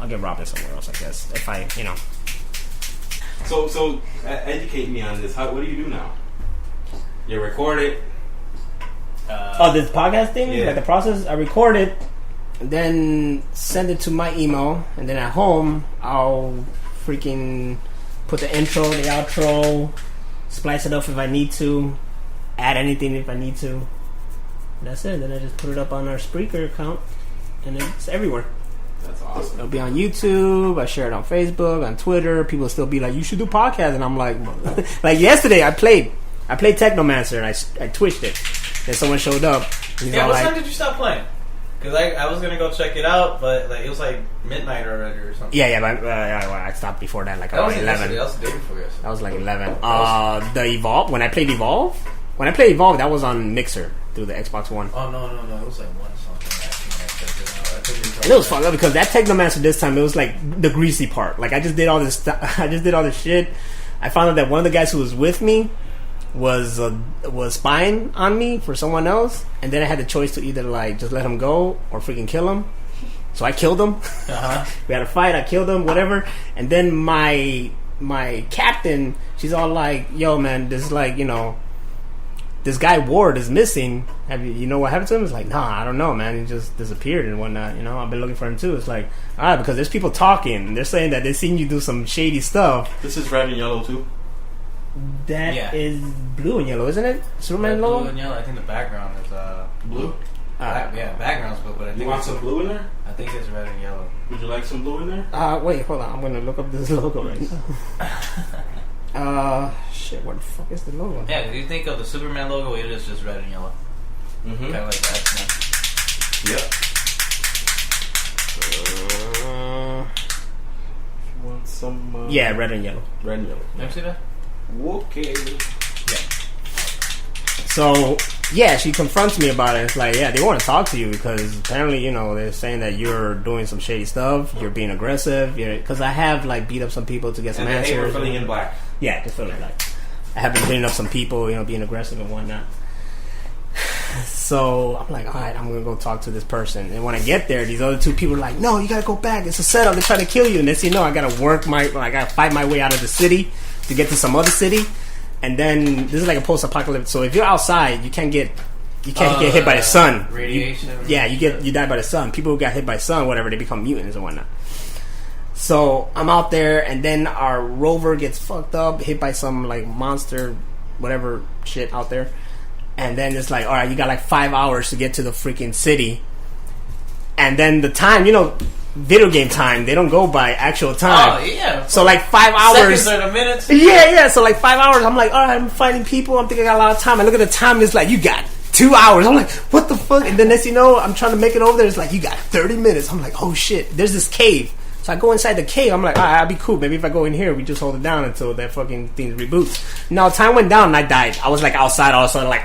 I'll get Robin somewhere else, I guess. If I, So educate me on this. What do you do now? You record it. this podcast thing? Yeah. Like the process? I record it, and then send it to my email, and then at home, I'll freaking put the intro, the outro, splice it up if I need to, add anything if I need to. That's it. Then I just put it up on our Spreaker account, and it's everywhere. That's awesome. It'll be on YouTube. I share it on Facebook, on Twitter. People still be like, "You should do podcasts," and I'm like, like yesterday, I played Technomancer, and I twitched it. Then someone showed up. And he's Yeah, all what like, time did you stop playing? Because I was gonna go check it out, but like it was like midnight already or something. Yeah, but I stopped before that, like That around was 11. yesterday. That was the day before yesterday. That was like 11. The Evolve. When I played Evolve, that was on Mixer through the Xbox One. Oh no! It was like one something. I checked it out. I couldn't even And it was fucked up because that Technomancer this time, it was like the greasy part. Like I just did all this shit. I found out that one of the guys who was with me was spying on me for someone else, and then I had the choice to either like just let him go or freaking kill him. So I killed him. We had a fight. I killed him. Whatever. And then my captain, she's all like, "Yo, man, this is like this guy Ward is missing. You know what happened to him?" It's like, "Nah, I don't know, man. He just disappeared and whatnot. I've been looking for him too." It's like, all right, because there's people talking and they're saying that they seen you do some shady stuff. This is red and yellow too. That is blue and yellow, isn't it? Superman logo. Blue and yellow. I think the background is Blue. background's blue, but I think You want some blue in there? I think it's red and yellow. Would you like some blue in there? Wait, hold on. I'm gonna look up this logo right now. Shit, what the fuck is the logo? Yeah, if you think of the Superman logo, it is just red and yellow, Mm-hmm. kind of like the X-Men. Yep. Want some? Yeah, red and yellow. Red and yellow. You ever see that? Okay. So yeah, she confronts me about it. It's like, yeah, they want to talk to you because apparently, they're saying that you're doing some shady stuff. You're being aggressive. Because I have like beat up some people to get some And then, answers. hey, we're filling in black. Yeah, just filling black. I have been beating up some people, being aggressive and whatnot. So I'm like, all right, I'm gonna go talk to this person. And when I get there, these other two people are like, no, you gotta go back. It's a setup. They're trying to kill you. And next thing you know, I gotta fight my way out of the city to get to some other city. And then this is like a post-apocalypse. So if you're outside, you can't get hit by the sun. Radiation. You die by the sun. People who got hit by the sun, whatever, they become mutants and whatnot. So I'm out there, and then our rover gets fucked up, hit by some like monster, whatever shit out there. And then it's like, all right, you got like 5 hours to get to the freaking city. And then the time, video game time, they don't go by actual time. Oh yeah. So like 5 hours. Seconds or the minutes. Yeah. So like 5 hours. I'm like, all right, I'm fighting people. I'm thinking I got a lot of time. I look at the time. And it's like, you got 2 hours. I'm like, what the fuck? And then next you know, I'm trying to make it over there. It's like, you got 30 minutes. I'm like, oh shit. There's this cave. So I go inside the cave. I'm like, all right, I'll be cool. Maybe if I go in here, we just hold it down until that fucking thing reboots. No, time went down and I died. I was like outside all of a sudden, like,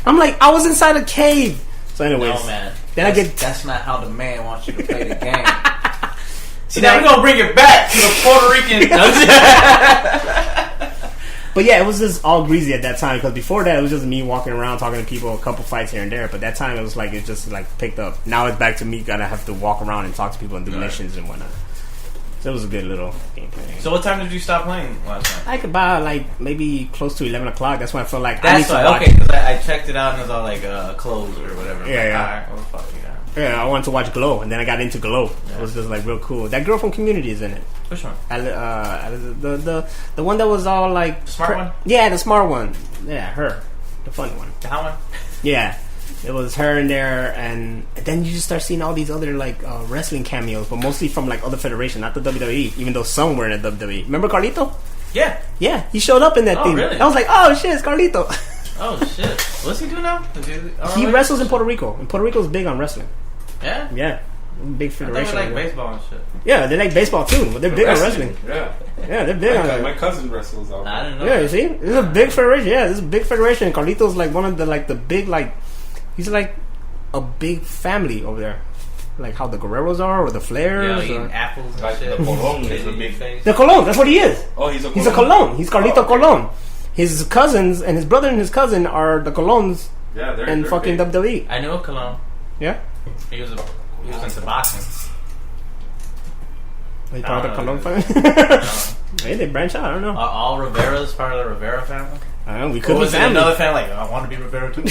I'm like, I was inside a cave. So anyways. No, man. Then That's not how the man wants you to play the game. See, now we're going to bring it back to the Puerto Rican. But yeah, it was just all greasy at that time because before that it was just me walking around talking to people, a couple fights here and there. But that time it was like it just like picked up. Now it's back to me gotta have to walk around and talk to people and do missions and whatnot. So it was a good little gameplay. So what time did you stop playing last night? I could buy like maybe close to 11 o'clock. That's when I felt like I That's need to why. watch. Okay, because I checked it out and it was all like closed or whatever. Yeah, yeah. Alright, well, fuck you. Yeah, I wanted to watch Glow, and then I got into Glow. Yeah. It was just like real cool. That girl from Community is in it. Which one? The one that was all like Smart one? Yeah, the smart one. Yeah, her, the funny one. That one? Yeah, it was her in there, and then you just start seeing all these other like wrestling cameos, but mostly from like other federations, not the WWE. Even though some were in the WWE. Remember Carlito? Yeah. Yeah, he showed up in that thing. Really? I was like, oh shit, it's Carlito. Oh shit. What's he doing now? He wrestles in Puerto Rico, and Puerto Rico's big on wrestling. Yeah? Yeah, big I federation. thought we like baseball and shit. Yeah, they like baseball too, but they're big on wrestling. Yeah. Yeah, they're big on it. My cousin wrestles out I there. didn't know. Yeah, you see, this is a big federation. Yeah, this is a big federation. And Carlito's like one of the like the big like he's like a big family over there, like how the Guerreros are or the Yeah, Flares. eating Or... apples and Like shit. the Colon is a Baby big face. The Colon, that's what he is. Oh, he's a He's a Colon. He's Carlito Oh, okay. Colon. His cousins and his brother and his cousin are the Colons Yeah, they're in fucking big. WWE. I knew a Cologne. Yeah, He was into boxing. he part of the Colon family. Hey, they branch out. I don't know. All Rivera's part of the Rivera family. I don't know. We Or could be was it family. another family? Like, I want to be Rivera too.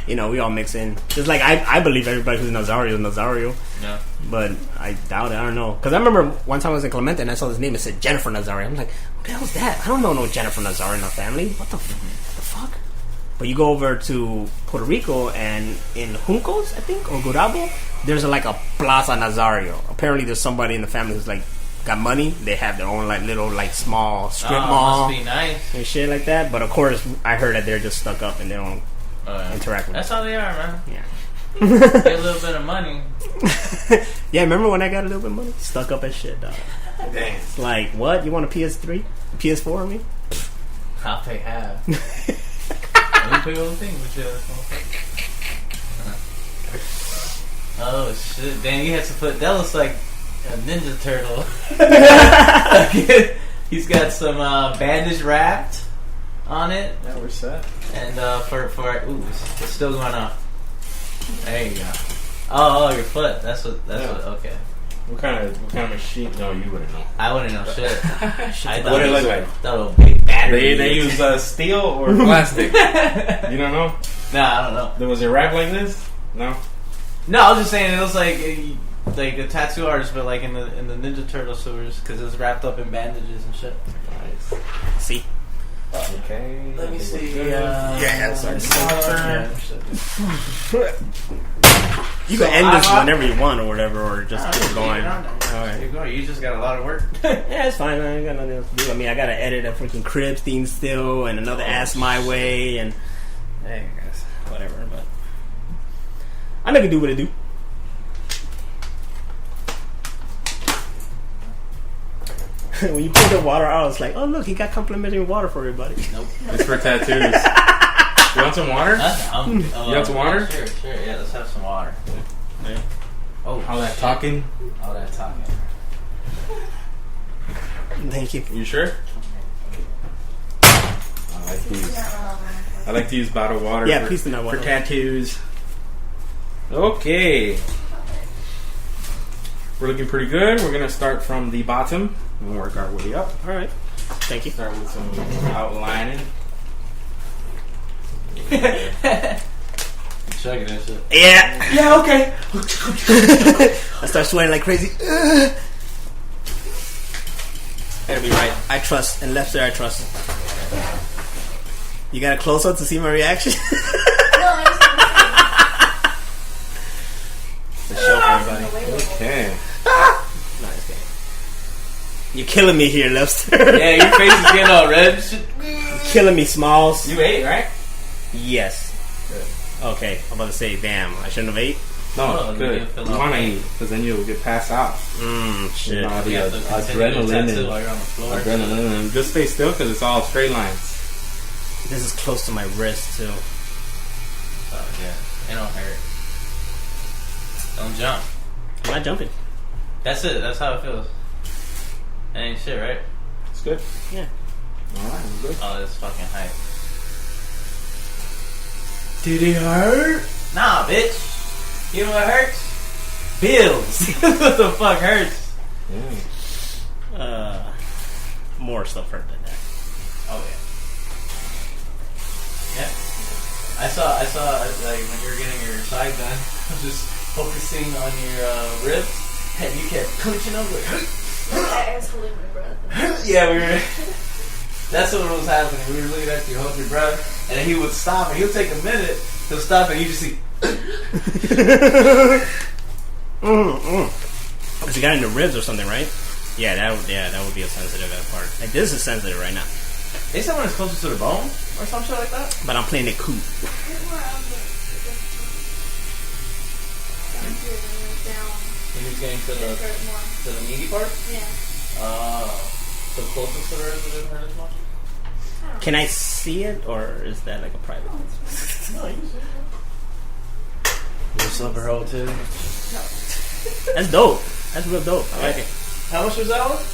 You know, we all mix in. Just like I believe everybody who's Nazario is Nazario. Yeah. But I doubt it. I don't know. Because I remember one time I was in Clemente and I saw his name. It said Jennifer Nazario. I'm like, what the hell is that? I don't know no Jennifer Nazario in our family. What the fuck? But you go over to Puerto Rico and in Juncos, I think, or Gurabo, there's like a Plaza Nazario. Apparently there's somebody in the family who's like got money. They have their own like little like small strip mall Must be nice. and shit like that. But of course, I heard that they're just stuck up and they don't interact with That's how they are, man. Yeah. Get a little bit of money. Yeah, remember when I got a little bit of money? Stuck up as shit, dog. Damn. It's like, what? You want a PS3? PS4, I mean? I'll pay half. Let me pay all the things with you. Oh shit! Damn, you had to put that looks like a Ninja Turtle. He's got some bandage wrapped on it, Yeah, we're set. and for ooh, it's still going on. There you go. Oh, your foot. That's what. Okay. What kind of machine? No, you wouldn't know. I wouldn't know shit. I thought What it it was look like? thought it was big battery. They use steel or plastic. You don't know? Nah, I don't know. Was it wrapped like this? No. No, I was just saying it was like a tattoo artist, but like in the Ninja Turtle sewers because it was wrapped up in bandages and shit. Nice. See? Okay. Let me see. Yeah, sorry. Yeah. You can end this whenever you want or whatever, or just keep going. Alright, you go. You just got a lot of work. Yeah, it's fine. I ain't got nothing else to do. I mean, I gotta edit a freaking Cribs theme still, and another Ask My Way, and hey, I guess whatever. But I make it do what it do. When you pour the water out, it's like, oh look, he got complimentary water for everybody. Nope. It's for tattoos. You want some water? You You want some water? Sure. Yeah, let's have some water. Yeah. Oh, All that shit. talking. All that talking. Thank you. You sure? I like to use bottled water. Yeah, for, please do not water. for tattoos. Okay. We're looking pretty good. We're gonna start from the bottom and work our way up. All right. Thank you. Start with some outlining. Chugging that shit. Yeah. Yeah. Okay. I start sweating like crazy. That'll be right. I trust. And Lebster, I trust. You got a close up to see my reaction? No, I The show for everybody. Okay. Nice game. You're killing me here, Lebster. Yeah, your face is getting all red and shit. You're killing me, Smalls. You ate, right? Yes. Okay, I'm about to say, damn, I shouldn't have ate. No, Oh, it's you good. didn't fill You up. want to eat because then you'll get passed out. Shit. You know, the You have to continue your adrenaline tattoo and while you're on the floor. adrenaline. And just stay still because it's all straight lines. This is close to my wrist, too. Oh, yeah. It don't hurt. Don't jump. I'm not jumping. That's it. That's how it feels. That ain't shit, right? It's good. Yeah. Alright, good. Oh, that's fucking hype. Did it hurt? Nah, bitch. You know what hurts? Bills. What the fuck hurts? Yeah. More stuff hurt than that. Oh yeah. Yeah. I saw like when you were getting your side done, just focusing on your ribs, and you kept clenching up like. I was holding my breath. Yeah, we were. That's what was happening. We were looking at you, hold your breath, and then he would stop, and he'll take a minute. He'll stop, and you just see. But you got in the ribs or something, right? Yeah, that would be a sensitive part. Like this is sensitive right now. They said when it's closer to the bone or some shit like that. But I'm playing it cool. Down. When he's getting to the meaty part. Yeah. So closest to the ribs, it didn't hurt as much. Can I see it, or is that like a private? No, you see it. Your silver hole too. No. That's dope. That's real dope. I like it. How much was that one? 100.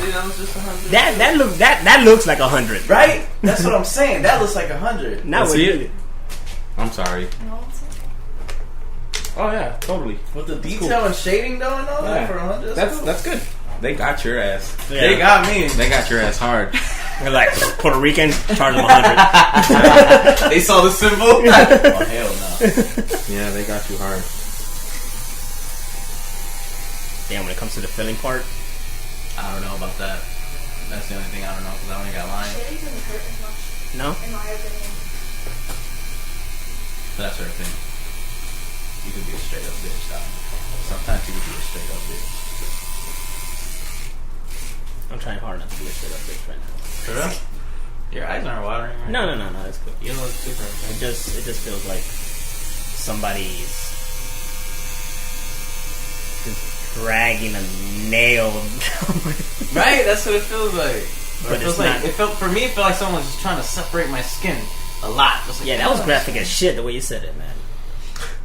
See, that was just 100. That looks like 100, right? That's what I'm saying. That looks like 100. Not Let's with see you. it. I'm sorry. No, it's okay. Oh yeah, totally. With the detail and shading though and all that for 100. That's good. They got your ass. Yeah. They got me. They got your ass hard. They're like Puerto Rican, charge them 100. They saw the symbol. Oh hell no. Yeah, they got you hard. Damn, when it comes to the filling part, I don't know about that. That's the only thing I don't know because I only got mine. Shading doesn't hurt as much, no. in my opinion. That's her thing. You could be a straight up bitch, though. Sometimes you could be a straight up bitch. I'm trying hard not to be a straight up bitch right now. For real? Your eyes aren't watering right No, now. it's cool. You look super. It just feels like somebody's just dragging a nail. Right? That's what it feels like. But it feels it's like not. it felt for me. It felt like someone was just trying to separate my skin a lot. Like, Yeah, that was graphic as shit the way you said it, man.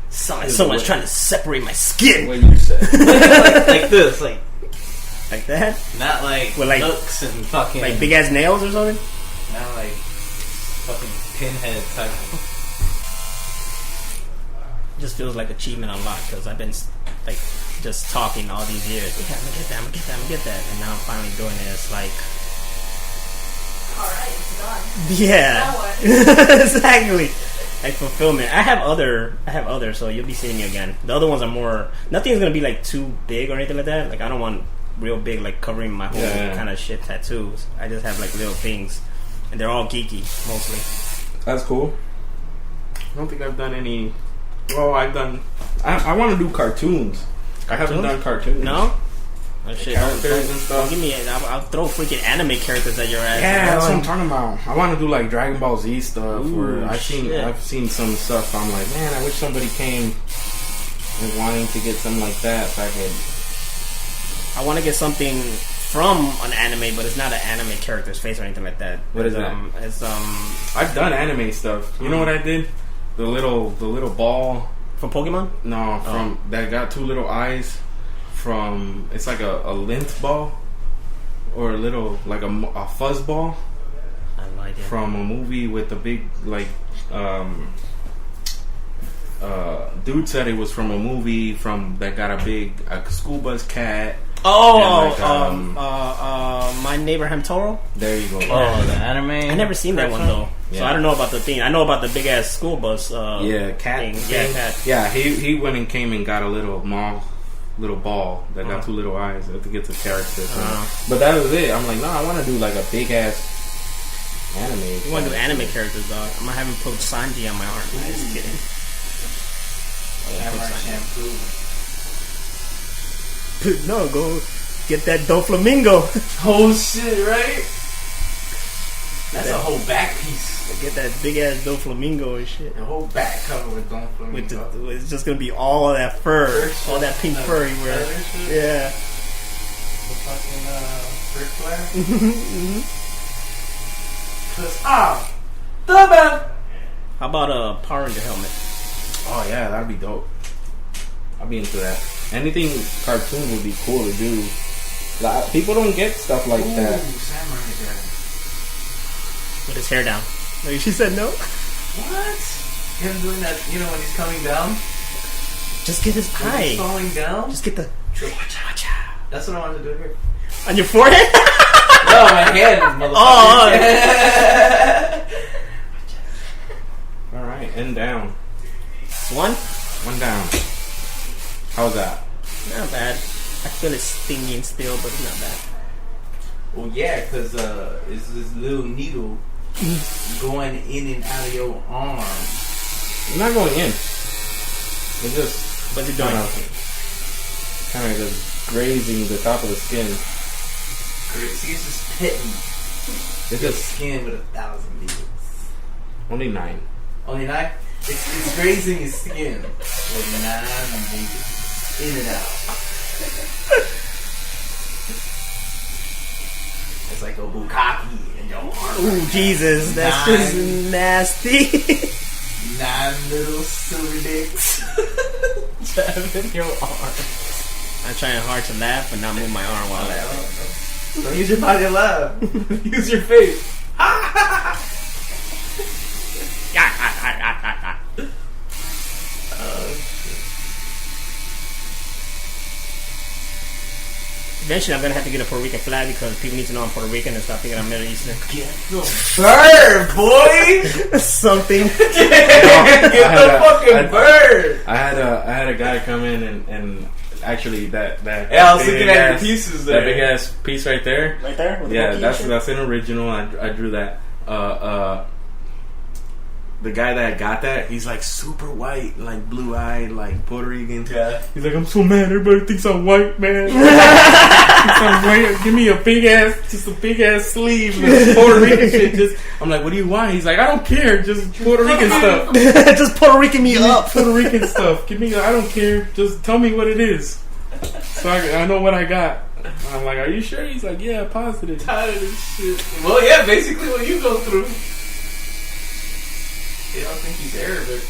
Someone's trying to separate my skin. What you said? like this, like that? not like With, like, nooks and fucking Like big ass nails or something? not like fucking pinhead type. Just feels like achievement unlocked because I've been like just talking all these years. Yeah, I'm gonna get that, and now I'm finally doing it. It's like, Alright, it's done. yeah, Now what? exactly. Like fulfillment. I have other, so you'll be seeing me again. The other ones are more. Nothing's gonna be like too big or anything like that. Like I don't want real big, like covering my whole kind of shit tattoos. I just have like little things, and they're all geeky mostly. That's cool. I don't think I've done any. Well, I've done. I want to do cartoons. I haven't done cartoons. No. Oh, shit. Characters and stuff. Don't give me. I'll throw freaking anime characters at your ass. Yeah, that's what I'm talking about. I want to do like Dragon Ball Z stuff. Ooh, where I've seen some stuff. I'm like, man, I wish somebody came and wanting to get something like that. So I want to get something from an anime, but it's not an anime character's face or anything like that. What is that? It's I've done anime stuff. You know what I did? The little ball. from Pokemon. No, from that got two little eyes. From it's like a lint ball or a little like a fuzz ball. I have no idea. From a movie with a big like dude said it was from a movie that got a big school bus cat. My Neighbor Hamtaro. There you go. Oh, the anime. I never seen that one though, so I don't know about the thing. I know about the big ass school bus. Cat thing. thing. Yeah, cat. Yeah, he went and came and got a little ball that got two little eyes. I think it's a character. But that was it. I'm like, no, I want to do like a big ass anime. You want to do anime characters, dog? I'm gonna have him put Sanji on my arm. I'm just kidding. Shampoo. No, go get that Doflamingo. Oh shit! Right? That's a whole back piece. Get that big ass Doflamingo and shit. The whole back cover with Don't Flamingo. It's just gonna be all of that fur, all that pink fur you wear. Yeah. The fucking Ric Flair. The man. How about a Power Ranger helmet? Oh yeah, that'd be dope. I'd be into that. Anything cartoon would be cool to do. Like, people don't get stuff like that. Samurai Jack. with his hair down. Like, she said no. What? Him doing that, you know, when he's coming down? Just get his When eye. he's falling down? Just get the. That's what I wanted to do here. On your forehead? No, my hand, motherfucker. Oh. Alright, and down. One? One down. How's that? Not bad. I feel it stinging still, but it's not bad. Well, yeah, because it's this little needle going in and out of your arm. It's not going in. It's just What's it doing? kind of just grazing the top of the skin. See, it's just pitting It's your just skin with 1,000 needles. only 9. Only 9? It's grazing your skin with 9 needles. In and out. It's like a bukkake in your arm. Ooh, Jesus, that's just nasty. 9 little silver dicks. Jab in your arm. I'm trying hard to laugh, but not move my arm while I laugh. Don't use your body to laugh. Use your face. Eventually, I'm gonna have to get a Puerto Rican flag because people need to know I'm Puerto Rican and stop thinking I'm Middle Eastern. Get the bird, boy. Something. Get the fucking bird. I had a guy come in and actually that Yeah, I was looking at the pieces there. That big ass piece right there. Right there? With the Yeah, monkey that's and shit? an original. I drew that. The guy that got that, he's like super white, like blue eyed, like Puerto Rican. Yeah. He's like, I'm so mad. Everybody thinks I'm white, man. Thinks I'm white. Give me a big ass sleeve, with Puerto Rican shit. I'm like, what do you want? He's like, I don't care. Just Puerto Rican stuff. Just Puerto Rican me up. Puerto Rican stuff. Give me. I don't care. Just tell me what it is, so I know what I got. I'm like, are you sure? He's like, yeah, positive. Tired of this shit. Well, yeah, basically what you go through. I don't think he's Arabic.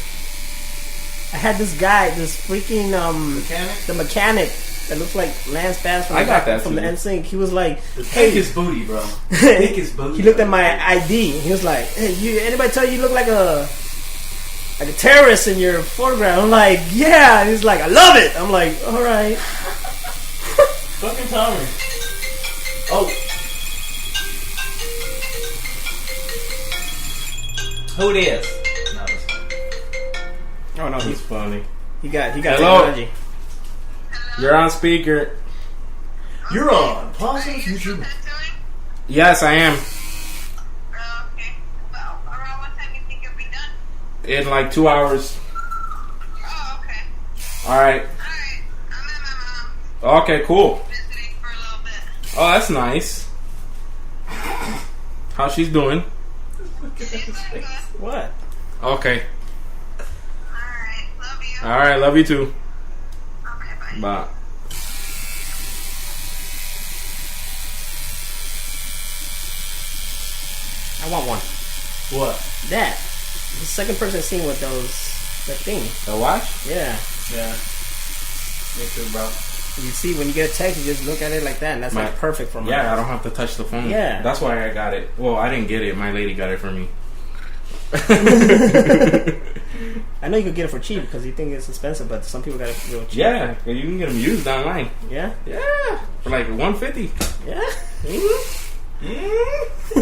I had this guy, this freaking Mechanic? the mechanic that looks like Lance Bass from, I got that from too. the NSYNC. He was like, Take his booty, bro. Take his booty. he looked at my ID. He was like, hey, anybody tell you look like a terrorist in your photograph? I'm like, yeah. And he's like, I love it. I'm like, all right. Fucking tell me. Oh. Who it is? No, it's fine. Oh no, He's funny. he got Hello? technology. You're on speaker. You're on Positive YouTube. Yes, I am. Okay. Well, around what time you think you'll be done? In like 2 hours. Oh, okay. All right. Alright. I'm at my mom's Okay, cool. visiting for a little bit. Oh, that's nice. How she's doing? She's doing good. What? Okay. Alright. Love you. All right. Love you too. Okay, bye. Bye. I want one. What? That. The second person seen with that thing. The watch? Yeah. Yeah. Me too, bro. You see, when you get a text, you just look at it like that, and that's like perfect for me. Yeah, I don't have to touch the phone. Yeah. That's why I got it. Well, I didn't get it. My lady got it for me. I know you could get it for cheap because you think it's expensive, but some people got it real cheap. Yeah, you can get them used online. Yeah? Yeah, for like $150. Yeah? I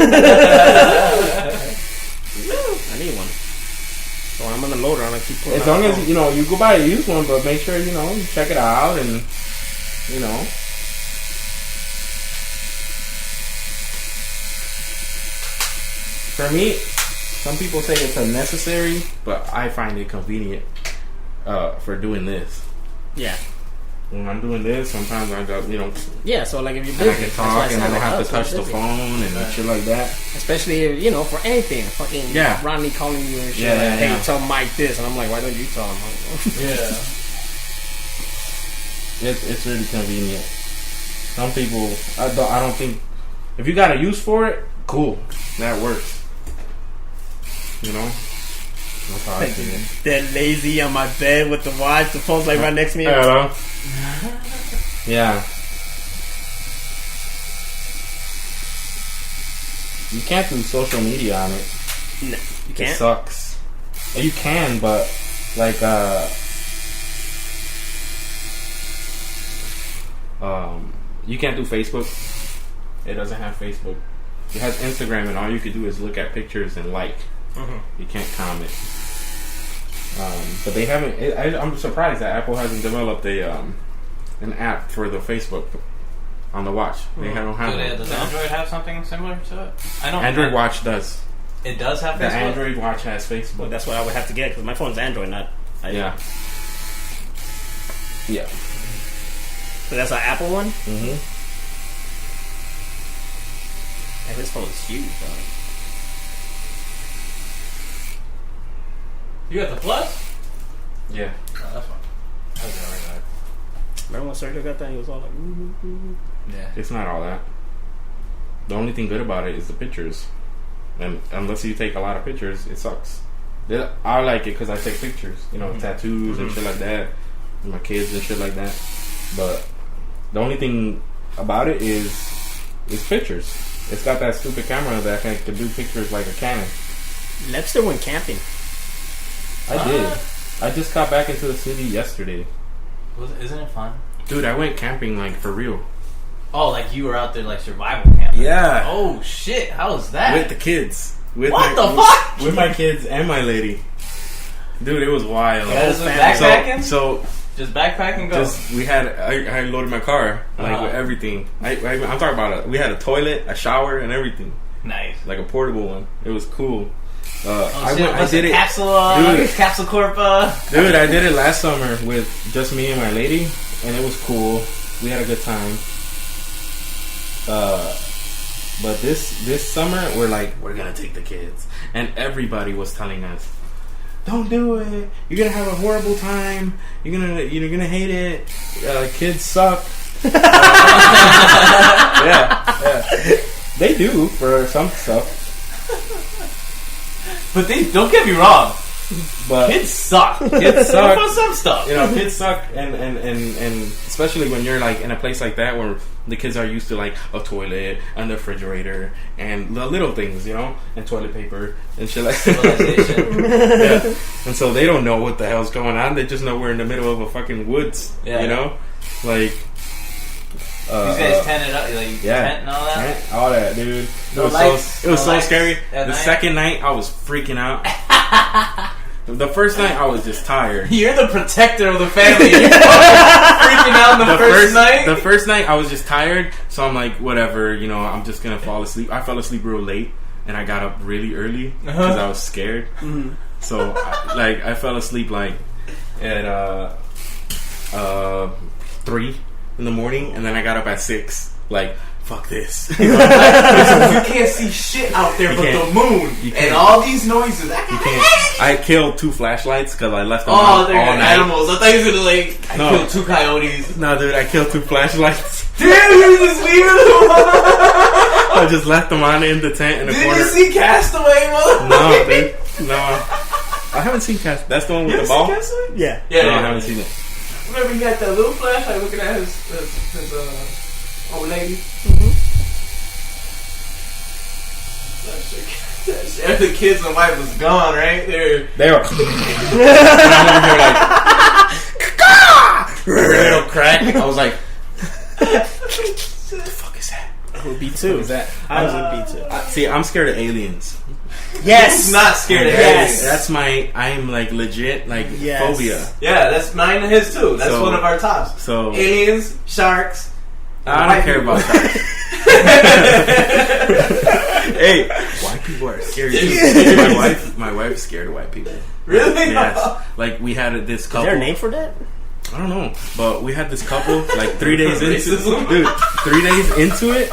need one. So when I'm on the loader, I'm gonna keep pulling As out long the as phone. you know, you go buy a used one, but make sure you check it out and you know. For me, some people say it's unnecessary, but I find it convenient for doing this. Yeah. When I'm doing this, sometimes I got Yeah, so like if you're and busy, I can that's why talk and I said, don't have like, to touch the busy. phone and shit like that. Especially if, for anything. Fucking Yeah. Ronnie calling you and shit. Yeah, like, yeah, hey, yeah. tell Mike this, and I'm like, why don't you tell him? Yeah. It's really convenient. Some people, I don't think, if you got a use for it, cool, that works. That's how I see it. Dead lazy on my bed with the watch, the phone's like right next to me. Hello. Yeah. You can't do social media on it. No, you It can't. sucks. You can, but like you can't do Facebook. It doesn't have Facebook. It has Instagram, and all you can do is look at pictures and like. You can't comment. But they haven't. I'm surprised that Apple hasn't developed an app for the Facebook on the watch. They don't have it. Does Android have something similar to it? I don't. Android Watch does. It does have The Facebook? Android Watch has Facebook. Well, that's what I would have to get because my phone's Android, not. Yeah. Yeah. So that's an Apple one. Mm-hmm. And this phone's huge, bro. You got the Plus? Yeah. Oh, that's fine. That was alright. Remember when Sergio got that? He was all like, Yeah. It's not all that. The only thing good about it is the pictures. And unless you take a lot of pictures, it sucks. I like it because I take pictures. You know, tattoos and shit like that. And my kids and shit like that. But the only thing about it is pictures. It's got that stupid camera that can do pictures like a Canon. Lebster went camping. I did. I just got back into the city yesterday. Isn't it fun? Dude, I went camping like for real. Oh, like you were out there like survival camping? Yeah. Oh shit! How was that? With the kids. With What my, the fuck? With my kids and my lady. Dude, it was wild. Yeah, was backpacking? So just backpack and go. I loaded my car like with everything. I'm talking about we had a toilet, a shower, and everything. Nice. Like a portable one. It was cool. I did it. Capsule Corp. Dude, I did it last summer with just me and my lady, and it was cool. We had a good time. But this summer we're gonna take the kids, and everybody was telling us, don't do it. You're gonna have a horrible time. You're gonna hate it. Kids suck. yeah. They do for some stuff. But don't get me wrong. But Kids suck. Kids suck. For some stuff. You know, kids suck, and especially when you're like in a place like that where the kids are used to like a toilet and the refrigerator and the little things, you know, and toilet paper and shit like that. Yeah. And so they don't know what the hell's going on. They just know we're in the middle of a fucking woods. Yeah. You know, like. These guys tent it up, like tent and all that. Tent, all that, dude. It was so scary. The second night, I was freaking out. The first night, I was just tired. You're the protector of the family. You're freaking out the first night. The first night, I was just tired, so I'm like, whatever. You know, I'm just gonna fall asleep. I fell asleep real late, and I got up really early because I was scared. Mm-hmm. So, I fell asleep like at 3 in the morning, and then I got up at 6. Like, fuck this. You can't see shit out there but the moon and all these noises. I killed 2 flashlights because I left them on all night. Animals. I thought you were gonna killed 2 coyotes. No, dude, I killed 2 flashlights. Damn, you just leave them on. I just left them on in the tent in the corner. Did you see Castaway, motherfucker? No, dude. No. I haven't seen Castaway. That's the one with the ball? Yeah. No, I haven't seen it. Remember he had that little flashlight looking at his old lady? Mm-hmm. The kids and wife was gone, right? They were I'm over here like, little crack. I was like, what the fuck is that? I would be too. What is that? I would be too. See, I'm scared of aliens. Yes. He's not scared of aliens. That's I'm like legit phobia. Yeah, that's mine and his too. That's one of our tops. So aliens, sharks. I don't care about sharks. Hey, white people are scary too. My wife's scared of white people. Really? Yes. Like we had this couple. Is there a name for that? I don't know, but we had this couple like 3 days into it. Dude, 3 days into it,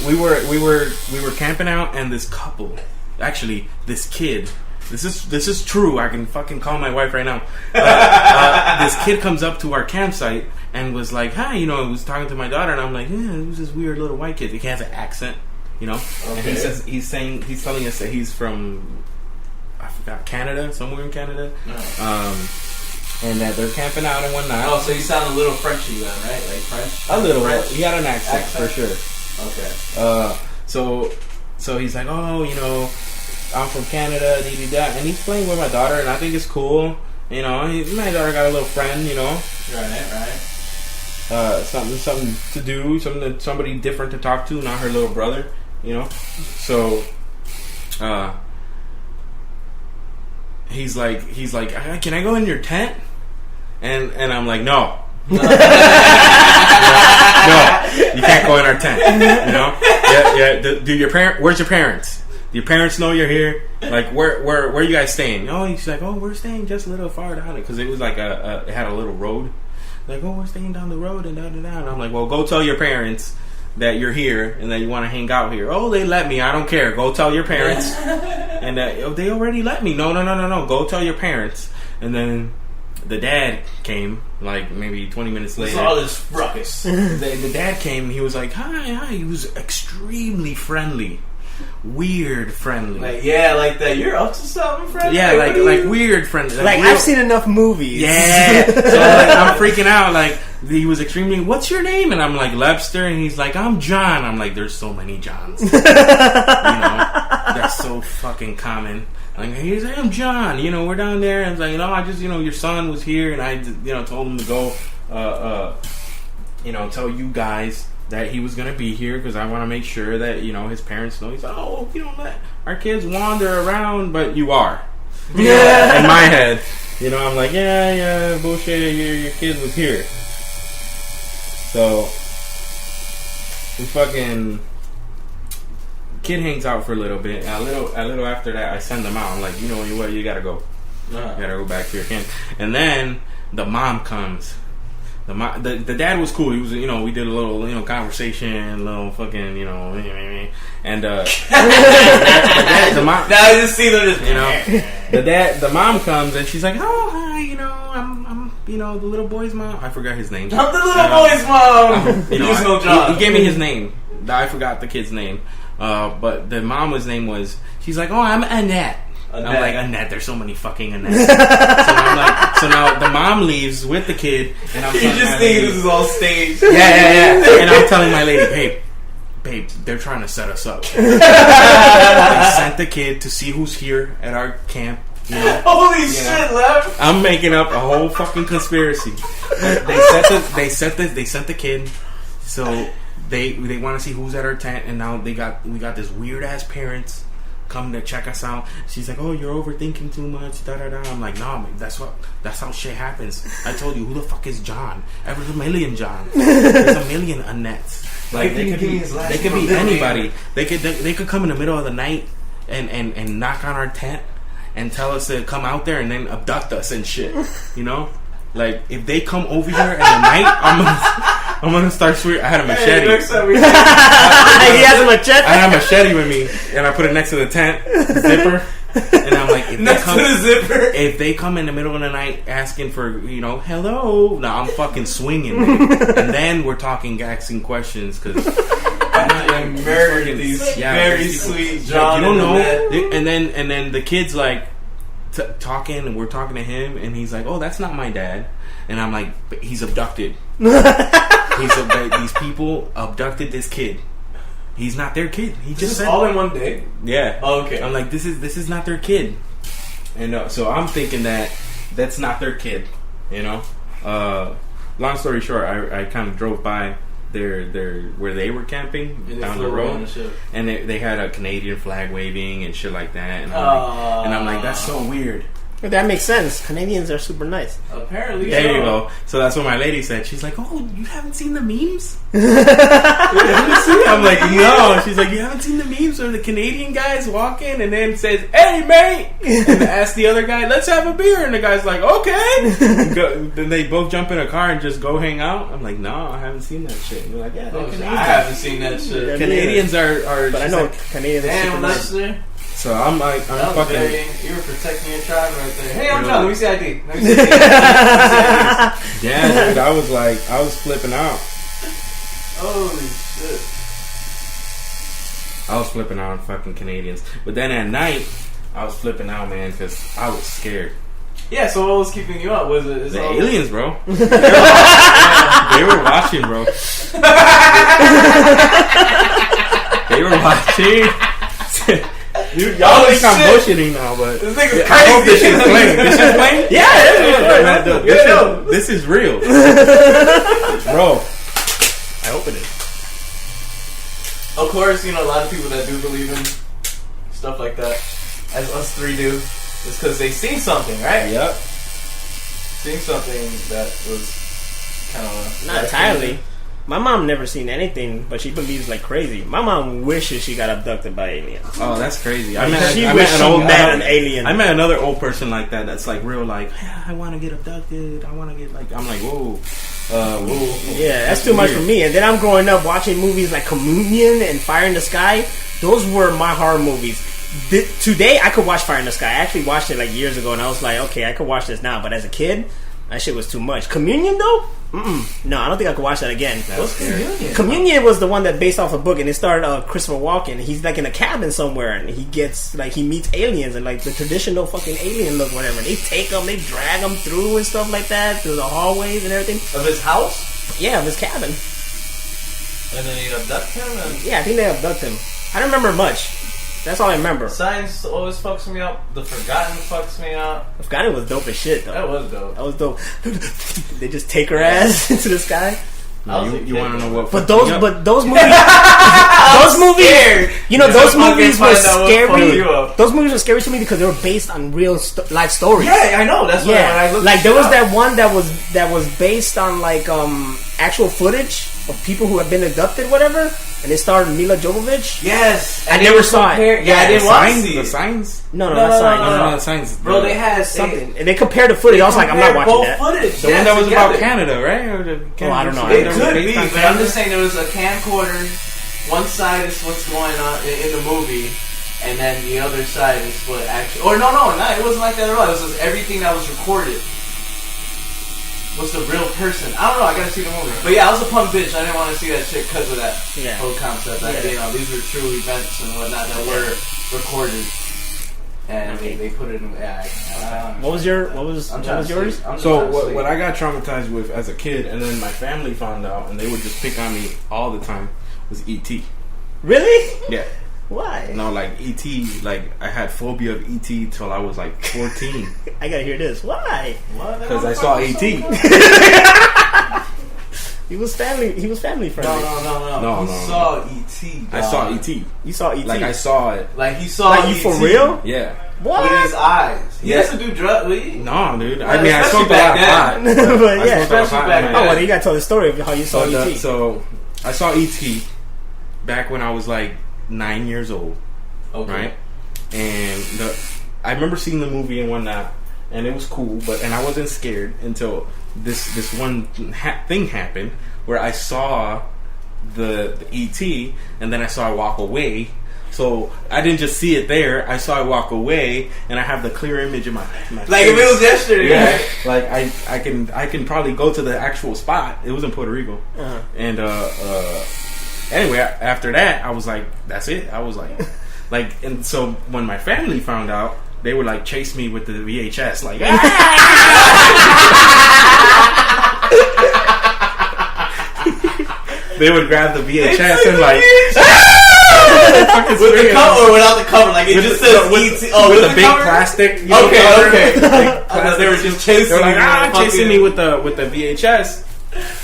we were camping out, and this couple, actually this kid. This is true. I can fucking call my wife right now. This kid comes up to our campsite and was like, "Hi," you know. I was talking to my daughter, and I'm like, "Yeah, who's this weird little white kid?" He has an accent, you know. Okay. And he's telling us that he's from, I forgot, Canada, somewhere in Canada. And that they're camping out and whatnot. Oh, so you sound a little Frenchy then, right? Like French? A little. French. He had an accent for sure. Okay. So so he's like, oh, I'm from Canada, and he's playing with my daughter, and I think it's cool. My daughter got a little friend, Right. Something to do, somebody different to talk to, not her little brother, So, he's like, can I go in your tent? And I'm like, no. No, you can't go in our tent. Where's your parents? Do your parents know you're here? Like, where are you guys staying? Oh, he's like, we're staying just a little far down it, because it was like it had a little road. Like, we're staying down the road and And I'm like, well, go tell your parents that you're here and that you want to hang out here. Oh, they let me. I don't care. Go tell your parents. And they already let me. No. Go tell your parents. And then the dad came, like, maybe 20 minutes later. All this ruckus. The dad came. He was like, hi. He was extremely friendly. Weird friendly. Like that. You're up to something, friendly. Yeah, like weird friendly. Like I've seen enough movies. Yeah. So I'm freaking out. Like, he was extremely, what's your name? And I'm like, Lebster. And he's like, I'm John. I'm like, there's so many Johns. That's so fucking common. Like, he's like, I'm John. We're down there. And I was like, I just, your son was here. And I, told him to go, tell you guys that he was going to be here, because I want to make sure that, his parents know. He's like, oh, you don't let our kids wander around, but you are. Yeah. In my head. I'm like, yeah, bullshit, your kid was here. So, we fucking, kid hangs out for a little bit. A little after that, I send them out. I'm like, you know what, you gotta go. You gotta go back to your kid. And then, the mom comes. The dad was cool. He was, we did a little, conversation, a little fucking, and the mom. Now I just see them just, the mom comes and she's like, oh hi, I'm the little boy's mom. I forgot his name. I'm the little boy's mom. He gave me his name. I forgot the kid's name. But the mom's name was. She's like, oh, I'm Annette. I'm like, Annette, there's so many fucking Annettes. So now the mom leaves with the kid, and I'm you just think this is all staged. Yeah. And I'm telling my lady, babe, they're trying to set us up. They sent the kid to see who's here at our camp. Holy shit, Lev! I'm making up a whole fucking conspiracy. They sent the kid, so they want to see who's at our tent, and now we got this weird ass parents come to check us out. She's like, oh, you're overthinking too much, I'm like, nah, that's how shit happens. I told you, who the fuck is John? There's a million Johns. There's a million Annettes. Like, they could be anybody. They could come in the middle of the night and knock on our tent and tell us to come out there and then abduct us and shit. Like, if they come over here in the night, I'm gonna start swearing. I had a machete. He has a machete. I had a machete with me, and I put it next to the tent zipper. And I'm like, if they come in the middle of the night asking for, hello, no, I'm fucking swinging. And then we're asking questions, because I'm not gonna murder these very sweet John. You don't know. And then the kid's like talking, and we're talking to him, and he's like, oh, that's not my dad. And I'm like, but he's abducted. These people abducted this kid. He's not their kid. He just said all in one day. Yeah. Oh, okay. I'm like, this is not their kid. And so I'm thinking that's not their kid. Long story short, I kind of drove by their where they were camping down the road, and they had a Canadian flag waving and shit like that. And I'm like, that's so weird. But that makes sense. Canadians are super nice. Apparently, there you go. So that's what my lady said. She's like, "Oh, you haven't seen the memes?" I'm like, "No." She's like, "You haven't seen the memes where the Canadian guy's walking and then says, 'Hey, mate,' and asks the other guy, 'Let's have a beer,' and the guy's like, 'Okay.' Then they both jump in a car and just go hang out. I'm like, "No, I haven't seen that shit." And you're like, "Yeah, I haven't seen that shit." Canadians are. But I know Canadians are super nice. So I'm like, I'm fucking. You were protecting your tribe right there. Hey, I'm John. Let me see ID. Yeah, dude, I was flipping out. Holy shit. I was flipping out on fucking Canadians. But then at night, I was flipping out, man, because I was scared. Yeah, so what was keeping you up? Was it the aliens, bro? They were watching, bro. They were watching. Y'all think I'm bullshitting now, but This nigga's I hope this crazy. is playing. This is playing? Yeah, This is real. Bro. I hope it is. Of course, a lot of people that do believe in stuff like that, as us three do, is because they seen something, right? Yep. Seen something that was kind of not entirely. My mom never seen anything, but she believes like crazy. My mom wishes she got abducted by aliens. Oh, that's crazy. She wished she met an alien. I met another old person like that. That's like real, like, yeah, I want to get abducted. I want to get like. I'm like, whoa, whoa. Yeah, that's too much for me. And then I'm growing up watching movies like Communion and Fire in the Sky. Those were my horror movies. Today I could watch Fire in the Sky. I actually watched it like years ago, and I was like, okay, I could watch this now. But as a kid, that shit was too much. Communion though. No, I don't think I could watch that again. What's Communion? Communion was the one that based off a book, and it starred Christopher Walken. He's like in a cabin somewhere, and he meets aliens, and like the traditional fucking alien look, whatever. And they take him, they drag him through and stuff like that, through the hallways and everything. Of his house? Yeah, of his cabin. And then he abduct him? Yeah, I think they abduct him. I don't remember much. That's all I remember. Science always fucks me up. The Forgotten fucks me up. Forgotten was dope as shit, though. That was dope. That was dope. They just take her ass into the sky. No, you want to know what? But those movies, those movies, those movies were scary. Those movies were scary to me because they were based on real life stories. Yeah, I know. That's why when I looked. Like there was that one that was based on like actual footage of people who had been abducted, whatever, and it starred Mila Jovovich. Yes, I never saw it. Yeah, I didn't watch it. The Signs? No, not Signs. No, Signs. Bro, they had something, and they compared the footage. I was like, I'm not watching that. Footage, the one that was about Canada, right? I don't know. It could be, but I'm just saying there was a camcorder. One side is what's going on in the movie, and then the other side is what actually. Or no, it wasn't like that at all. It was just everything that was recorded was the real person. I don't know. I gotta see the movie. But yeah, I was a punk bitch. I didn't want to see that shit because of that whole concept. That these were true events and whatnot that were recorded, and they put it in. What was yours? So what I got traumatized with as a kid, and then my family found out, and they would just pick on me all the time, was E.T. Really? Yeah. Why? No, like E.T. Like I had phobia of E.T. till I was like 14. I gotta hear this. Why? Because I saw E.T. He was family friendly. No. He saw E.T. I saw E.T. You saw E.T. Like I saw it. Like he saw like you E.T. for real? Yeah. What? With his eyes. He has to do drugs. No, dude. Yeah, I mean, I smoked a back lot of pot. But yeah, especially back then. Oh, well, you gotta tell the story of how you saw E.T. So I saw E.T. back when I was like 9 years old. Okay. Right? And I remember seeing the movie and whatnot, and it was cool, and I wasn't scared until this one thing happened where I saw the E.T. and then I saw it walk away. So I didn't just see it there; I saw it walk away, and I have the clear image in my like face. if it was yesterday. Yeah, like I can probably go to the actual spot. It was in Puerto Rico, and anyway, after that, I was like, that's it. I was like, and so when my family found out, they would like chase me with the VHS, like, they would grab the VHS and like, with the cover or without the cover, like it just says E.T. Oh, with the big cover? Plastic. Okay. They were just chasing. They were like, chasing me with the VHS,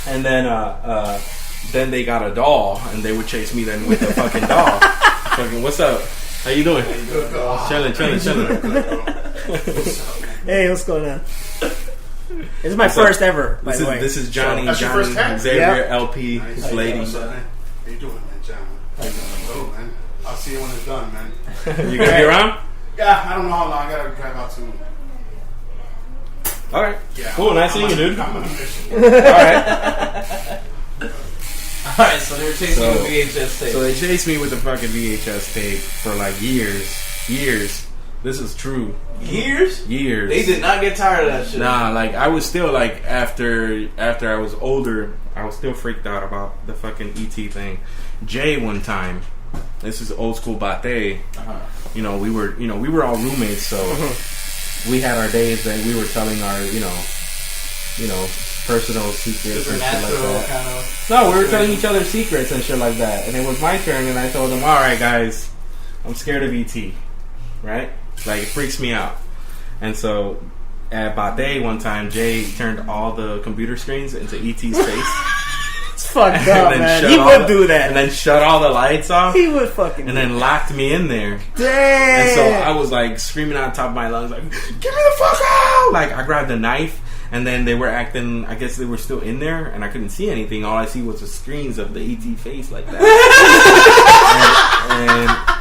and then they got a doll, and they would chase me then with the fucking doll. Fucking, what's up? How you doing? Chilling. Hey, what's going on? This is my first ever, by the way. This is Johnny, Yeah. Xavier, LP, his lady. How you doing, man, John? Oh, man. I'll see you when it's done, man. You gonna be around? Yeah, I don't know how long. I gotta drive out to. All right. Yeah, Cool. Nice seeing you, dude. I'm on a mission. All right. Alright, so they were chasing the VHS tape. So they chased me with the fucking VHS tape for like years. This is true. Years? They did not get tired of that shit. Nah, like I was still like after I was older, I was still freaked out about the fucking ET thing. Jay one time, this is old school Bate. We were all roommates, so we had our days that we were telling our personal secrets and shit like that. Kind of no, we were telling each other secrets and shit like that. And it was my turn, and I told them, "All right, guys, I'm scared of ET." right? Like, it freaks me out. And so, at Bate one time, Jay turned all the computer screens into E.T.'s face. It's fucked up, man. He would do that. And then shut all the lights off. He would fucking and then locked me in there. Damn. And so I was like screaming out the top of my lungs, like, "Get me the fuck out!" Like, I grabbed a knife, and then they were acting, I guess they were still in there, and I couldn't see anything. All I see was the screens of the E.T. face like that.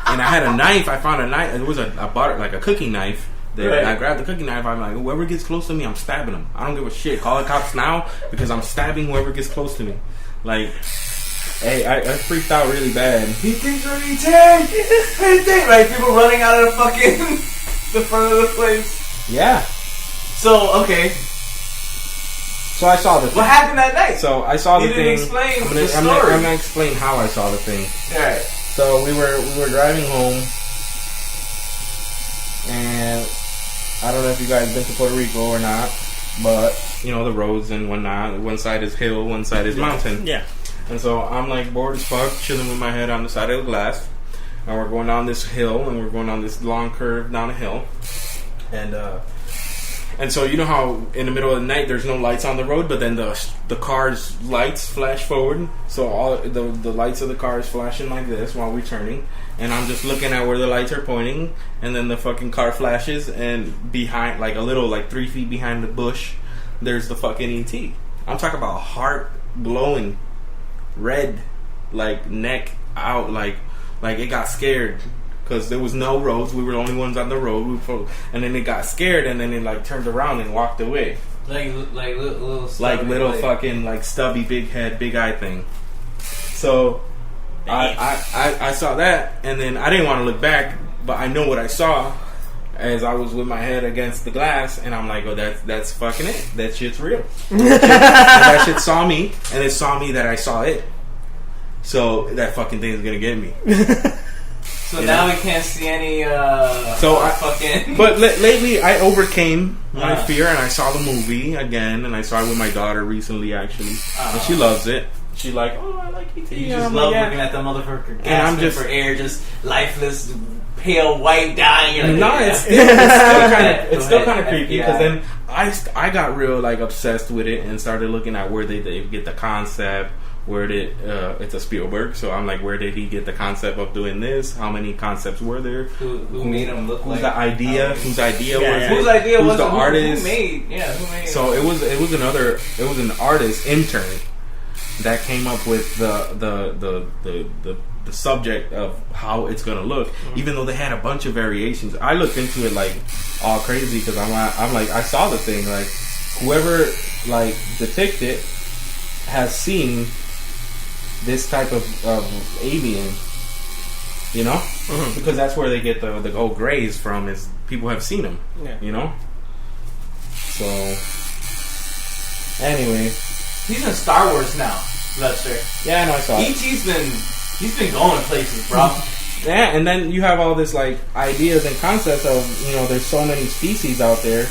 and I had a knife. I found a knife. It was a cooking knife. Right. I grabbed the cooking knife. I'm like, whoever gets close to me, I'm stabbing them. I don't give a shit. Call the cops now because I'm stabbing whoever gets close to me. Like, hey, I freaked out really bad. He thinks we're E.T. Like, people running out of the fucking the front of the place. Yeah. So, okay. So I saw the thing. What happened that night? So I saw the thing. You didn't explain the story. I'm gonna explain how I saw the thing. Alright. So we were driving home, and I don't know if you guys been to Puerto Rico or not, but you know the roads and whatnot. One side is hill, one side is mountain. Yeah. And so I'm like bored as fuck, chilling with my head on the side of the glass, and we're going down this hill, and we're going down this long curve down a hill, and so you know how in the middle of the night there's no lights on the road, but then the car's lights flash forward, so all the lights of the car is flashing like this while we're turning, and I'm just looking at where the lights are pointing, and then the fucking car flashes, and behind, like a little, like 3 feet behind the bush, there's the fucking E.T. I'm talking about heart glowing, red, like neck out, like it got scared. Because there was no roads, we were the only ones on the road, and then it got scared, and then it like turned around and walked away. Like little fucking like stubby, big head, big eye thing. So I saw that, and then I didn't want to look back, but I know what I saw as I was with my head against the glass, and I'm like, oh, that's fucking it. That shit's real. That shit saw me, and it saw me that I saw it. So that fucking thing is gonna get me. So now we can't see any. But lately, I overcame my fear, and I saw the movie again, and I saw it with my daughter recently, actually, and she loves it. She like, oh, I like E.T. You just love looking at the motherfucker gasping and I'm just for air, just lifeless, pale, white, dying. No, it's still kind of creepy because then I got real like obsessed with it and started looking at where they get the concept. Where did it's a Spielberg, so I'm like, where did he get the concept of doing this? How many concepts were there? Who made him look like? The idea? Whose idea was it? Whose idea who's was the it? artist? Who made? Yeah, who made? So it was an artist intern that came up with the subject of how it's gonna look. Even though they had a bunch of variations, I looked into it like all crazy because I'm like I saw the thing, like whoever like depicted it has seen this type of alien, you know, because that's where they get the old grays from. Is people have seen them, you know. So anyway, he's in Star Wars now, Lester. Yeah, I know. I saw it. he's been going places, bro. Yeah, and then you have all this like ideas and concepts of, you know, there's so many species out there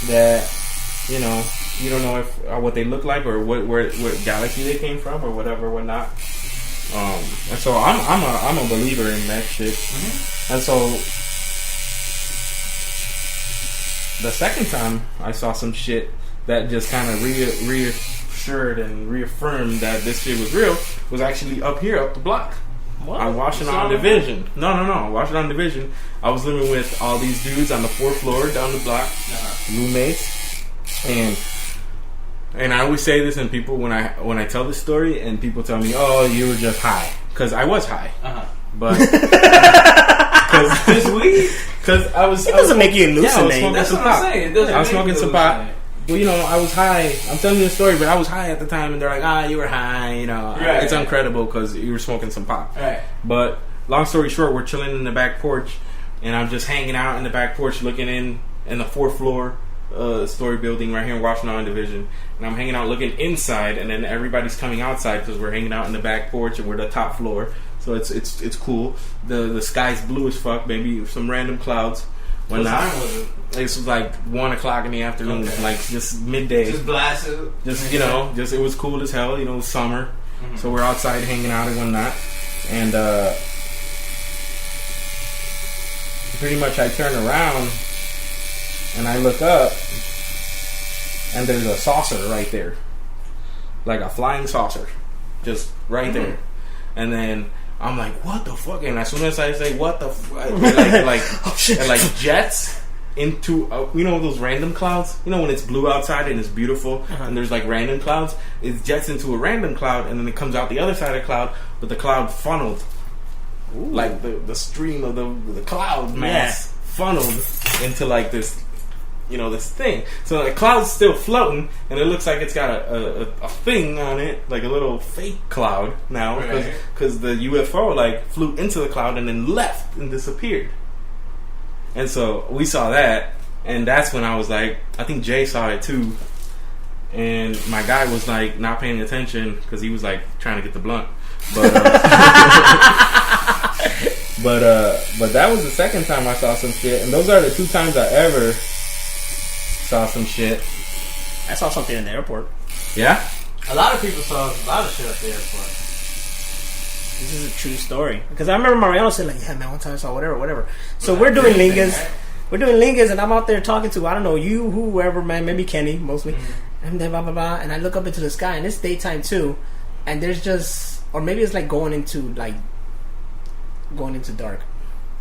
that, you know, you don't know if what they look like or what galaxy they came from or whatever, whatnot. And so I'm a believer in that shit. And so the second time I saw some shit that just kind of reassured and reaffirmed that this shit was real was actually up the block. What? On Washington Division. No. Washington Division. I was living with all these dudes on the 4th floor down the block, roommates, and I always say this, and people when I tell this story, and people tell me, "Oh, you were just high," because I was high, but because I was. It doesn't make you hallucinate. Yeah, I was smoking That's some what pot. I'm saying. It doesn't I was make smoking you some pot. Well, you know, I was high. I'm telling you the story, but I was high at the time, and they're like, you were high, you know. Right, it's incredible because you were smoking some pot. Right. But long story short, we're chilling in the back porch, and I'm just hanging out in the back porch looking in the 4th floor story building right here in Washington Division. And I'm hanging out looking inside, and then everybody's coming outside because we're hanging out in the back porch, and we're the top floor. So it's cool. The sky's blue as fuck, maybe some random clouds. What time was it? It's like 1 o'clock in the afternoon, like just midday. Just blasted. Just, you know, it was cool as hell. You know, it was summer, so we're outside hanging out and whatnot. And pretty much I turn around and I look up, and there's a saucer right there, like a flying saucer, just right there. And then I'm like, what the fuck? And as soon as I say what the fuck, like jets into those random clouds. You know when it's blue outside and it's beautiful, and there's like random clouds. It jets into a random cloud, and then it comes out the other side of the cloud, but the cloud funneled. Ooh. Like the stream of the cloud mass funneled into like this, this thing. So the cloud's still floating, and it looks like it's got a thing on it, like a little fake cloud now, because the UFO like flew into the cloud and then left and disappeared. And so we saw that, and that's when I was like, I think Jay saw it too, and my guy was like not paying attention because he was like trying to get the blunt, but but that was the second time I saw some shit, and those are the 2 times I ever saw some shit. I saw something in the airport. Yeah? A lot of people saw a lot of shit at the airport. This is a true story. Because I remember Mariano said, like, yeah, man, one time I saw whatever. So we're doing lingas. Right? We're doing lingas, and I'm out there talking to, I don't know, you, whoever, man, maybe Kenny, mostly. Mm-hmm. And then blah, blah, blah. And I look up into the sky, and it's daytime, too. And there's just, or maybe it's like going into dark.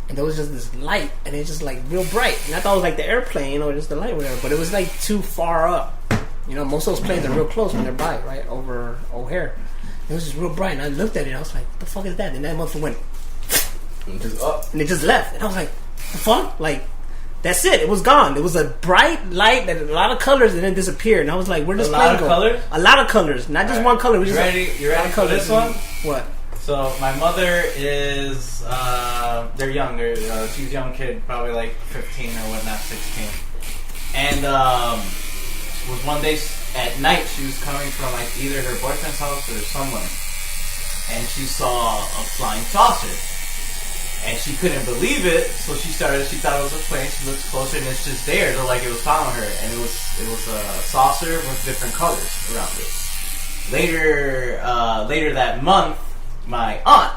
And there was just this light, and it's just like real bright. And I thought it was like the airplane or just the light or whatever. But it was like too far up. Most of those planes are real close when they're by, right? Over O'Hare. It was just real bright, and I looked at it, and I was like, what the fuck is that? And that motherfucker went just up, and it just left. And I was like, the fuck? Like, that's it. It was gone. It was a bright light that had a lot of colors, and then disappeared. And I was like, where does plane go? Colors? A lot of colors. Not just one color. You ready for this one? What? So, my mother is, they're young. She's a young kid, probably like 15 or whatnot, 16. And, was one day at night, she was coming from like either her boyfriend's house or somewhere, and she saw a flying saucer, and she couldn't believe it. So she thought it was a plane. She looks closer, and it's just there. It looked like it was following her, and it was a saucer with different colors around it. Later that month, my aunt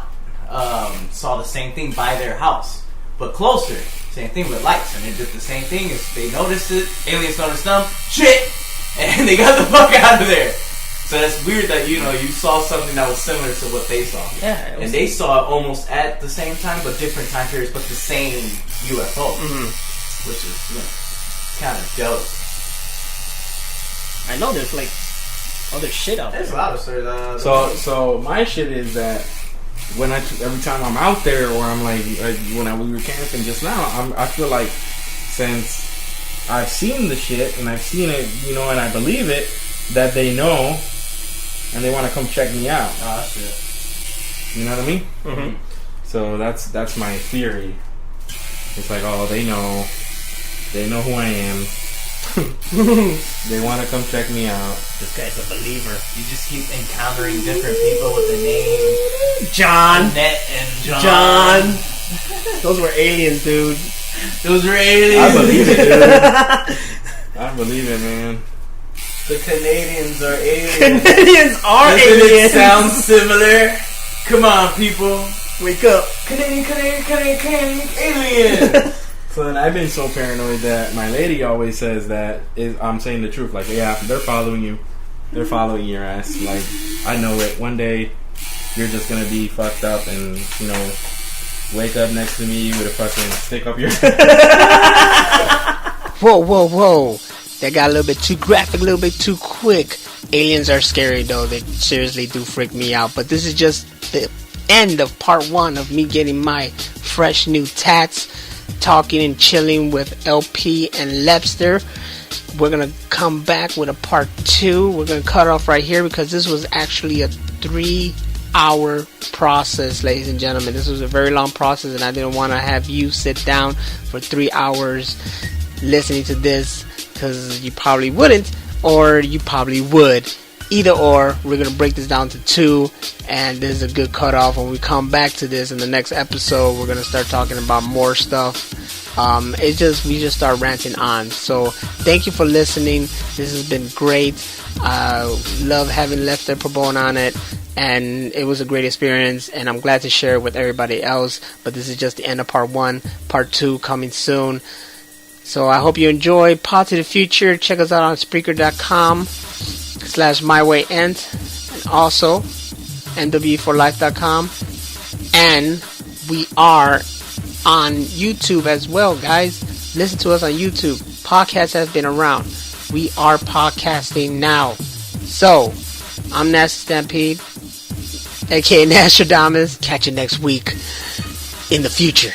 saw the same thing by their house, but closer. Same thing with lights, and they did the same thing. They noticed it, aliens noticed them, shit, and they got the fuck out of there. So that's weird that you saw something that was similar to what they saw. Yeah, and they saw it almost at the same time, but different time periods, but the same UFO, which is kind of dope. I know there's like other shit out there. There's a lot of stories. So my shit is that every time I'm out there, or I'm like we were camping just now, I feel like since I've seen the shit and I've seen it, and I believe it, that they know and they want to come check me out. Oh shit. You know what I mean? Mm-hmm. So that's my theory. It's like, oh, they know who I am. They want to come check me out. This guy's a believer. You just keep encountering different people with the name John, Annette and John. Those were aliens, dude. Those were aliens. I believe it, dude. I believe it, man. The Canadians are aliens. Canadians are Doesn't aliens. it sound similar? Come on, people. Wake up. Canadian, alien. So then I've been so paranoid that my lady always says that I'm saying the truth. Like, yeah, they're following you. They're following your ass. Like, I know it. One day, you're just going to be fucked up and, wake up next to me with a fucking stick up your... Whoa. That got a little bit too graphic, a little bit too quick. Aliens are scary, though. They seriously do freak me out. But this is just the end of part 1 of me getting my fresh new tats, talking and chilling with LP and Lebster. We're going to come back with a part 2. We're going to cut off right here because this was actually a 3-hour process, ladies and gentlemen. This was a very long process, and I didn't want to have you sit down for 3 hours listening to this, because you probably wouldn't, or you probably would. Either or, we're going to break this down to 2, and this is a good cutoff. When we come back to this in the next episode, we're going to start talking about more stuff. We just start ranting on. So thank you for listening. This has been great. Love having Lebster Pabon on it, and it was a great experience, and I'm glad to share it with everybody else. But this is just the end of part 1. Part 2 coming soon. So I hope you enjoy Pod to the Future. Check us out on Spreaker.com/MyWayEnt, and also NW4Life.com. And we are on YouTube as well, guys. Listen to us on YouTube. Podcast has been around. We are podcasting now. So, I'm Naz Stampede, aka Nostradamus. Catch you next week in the future.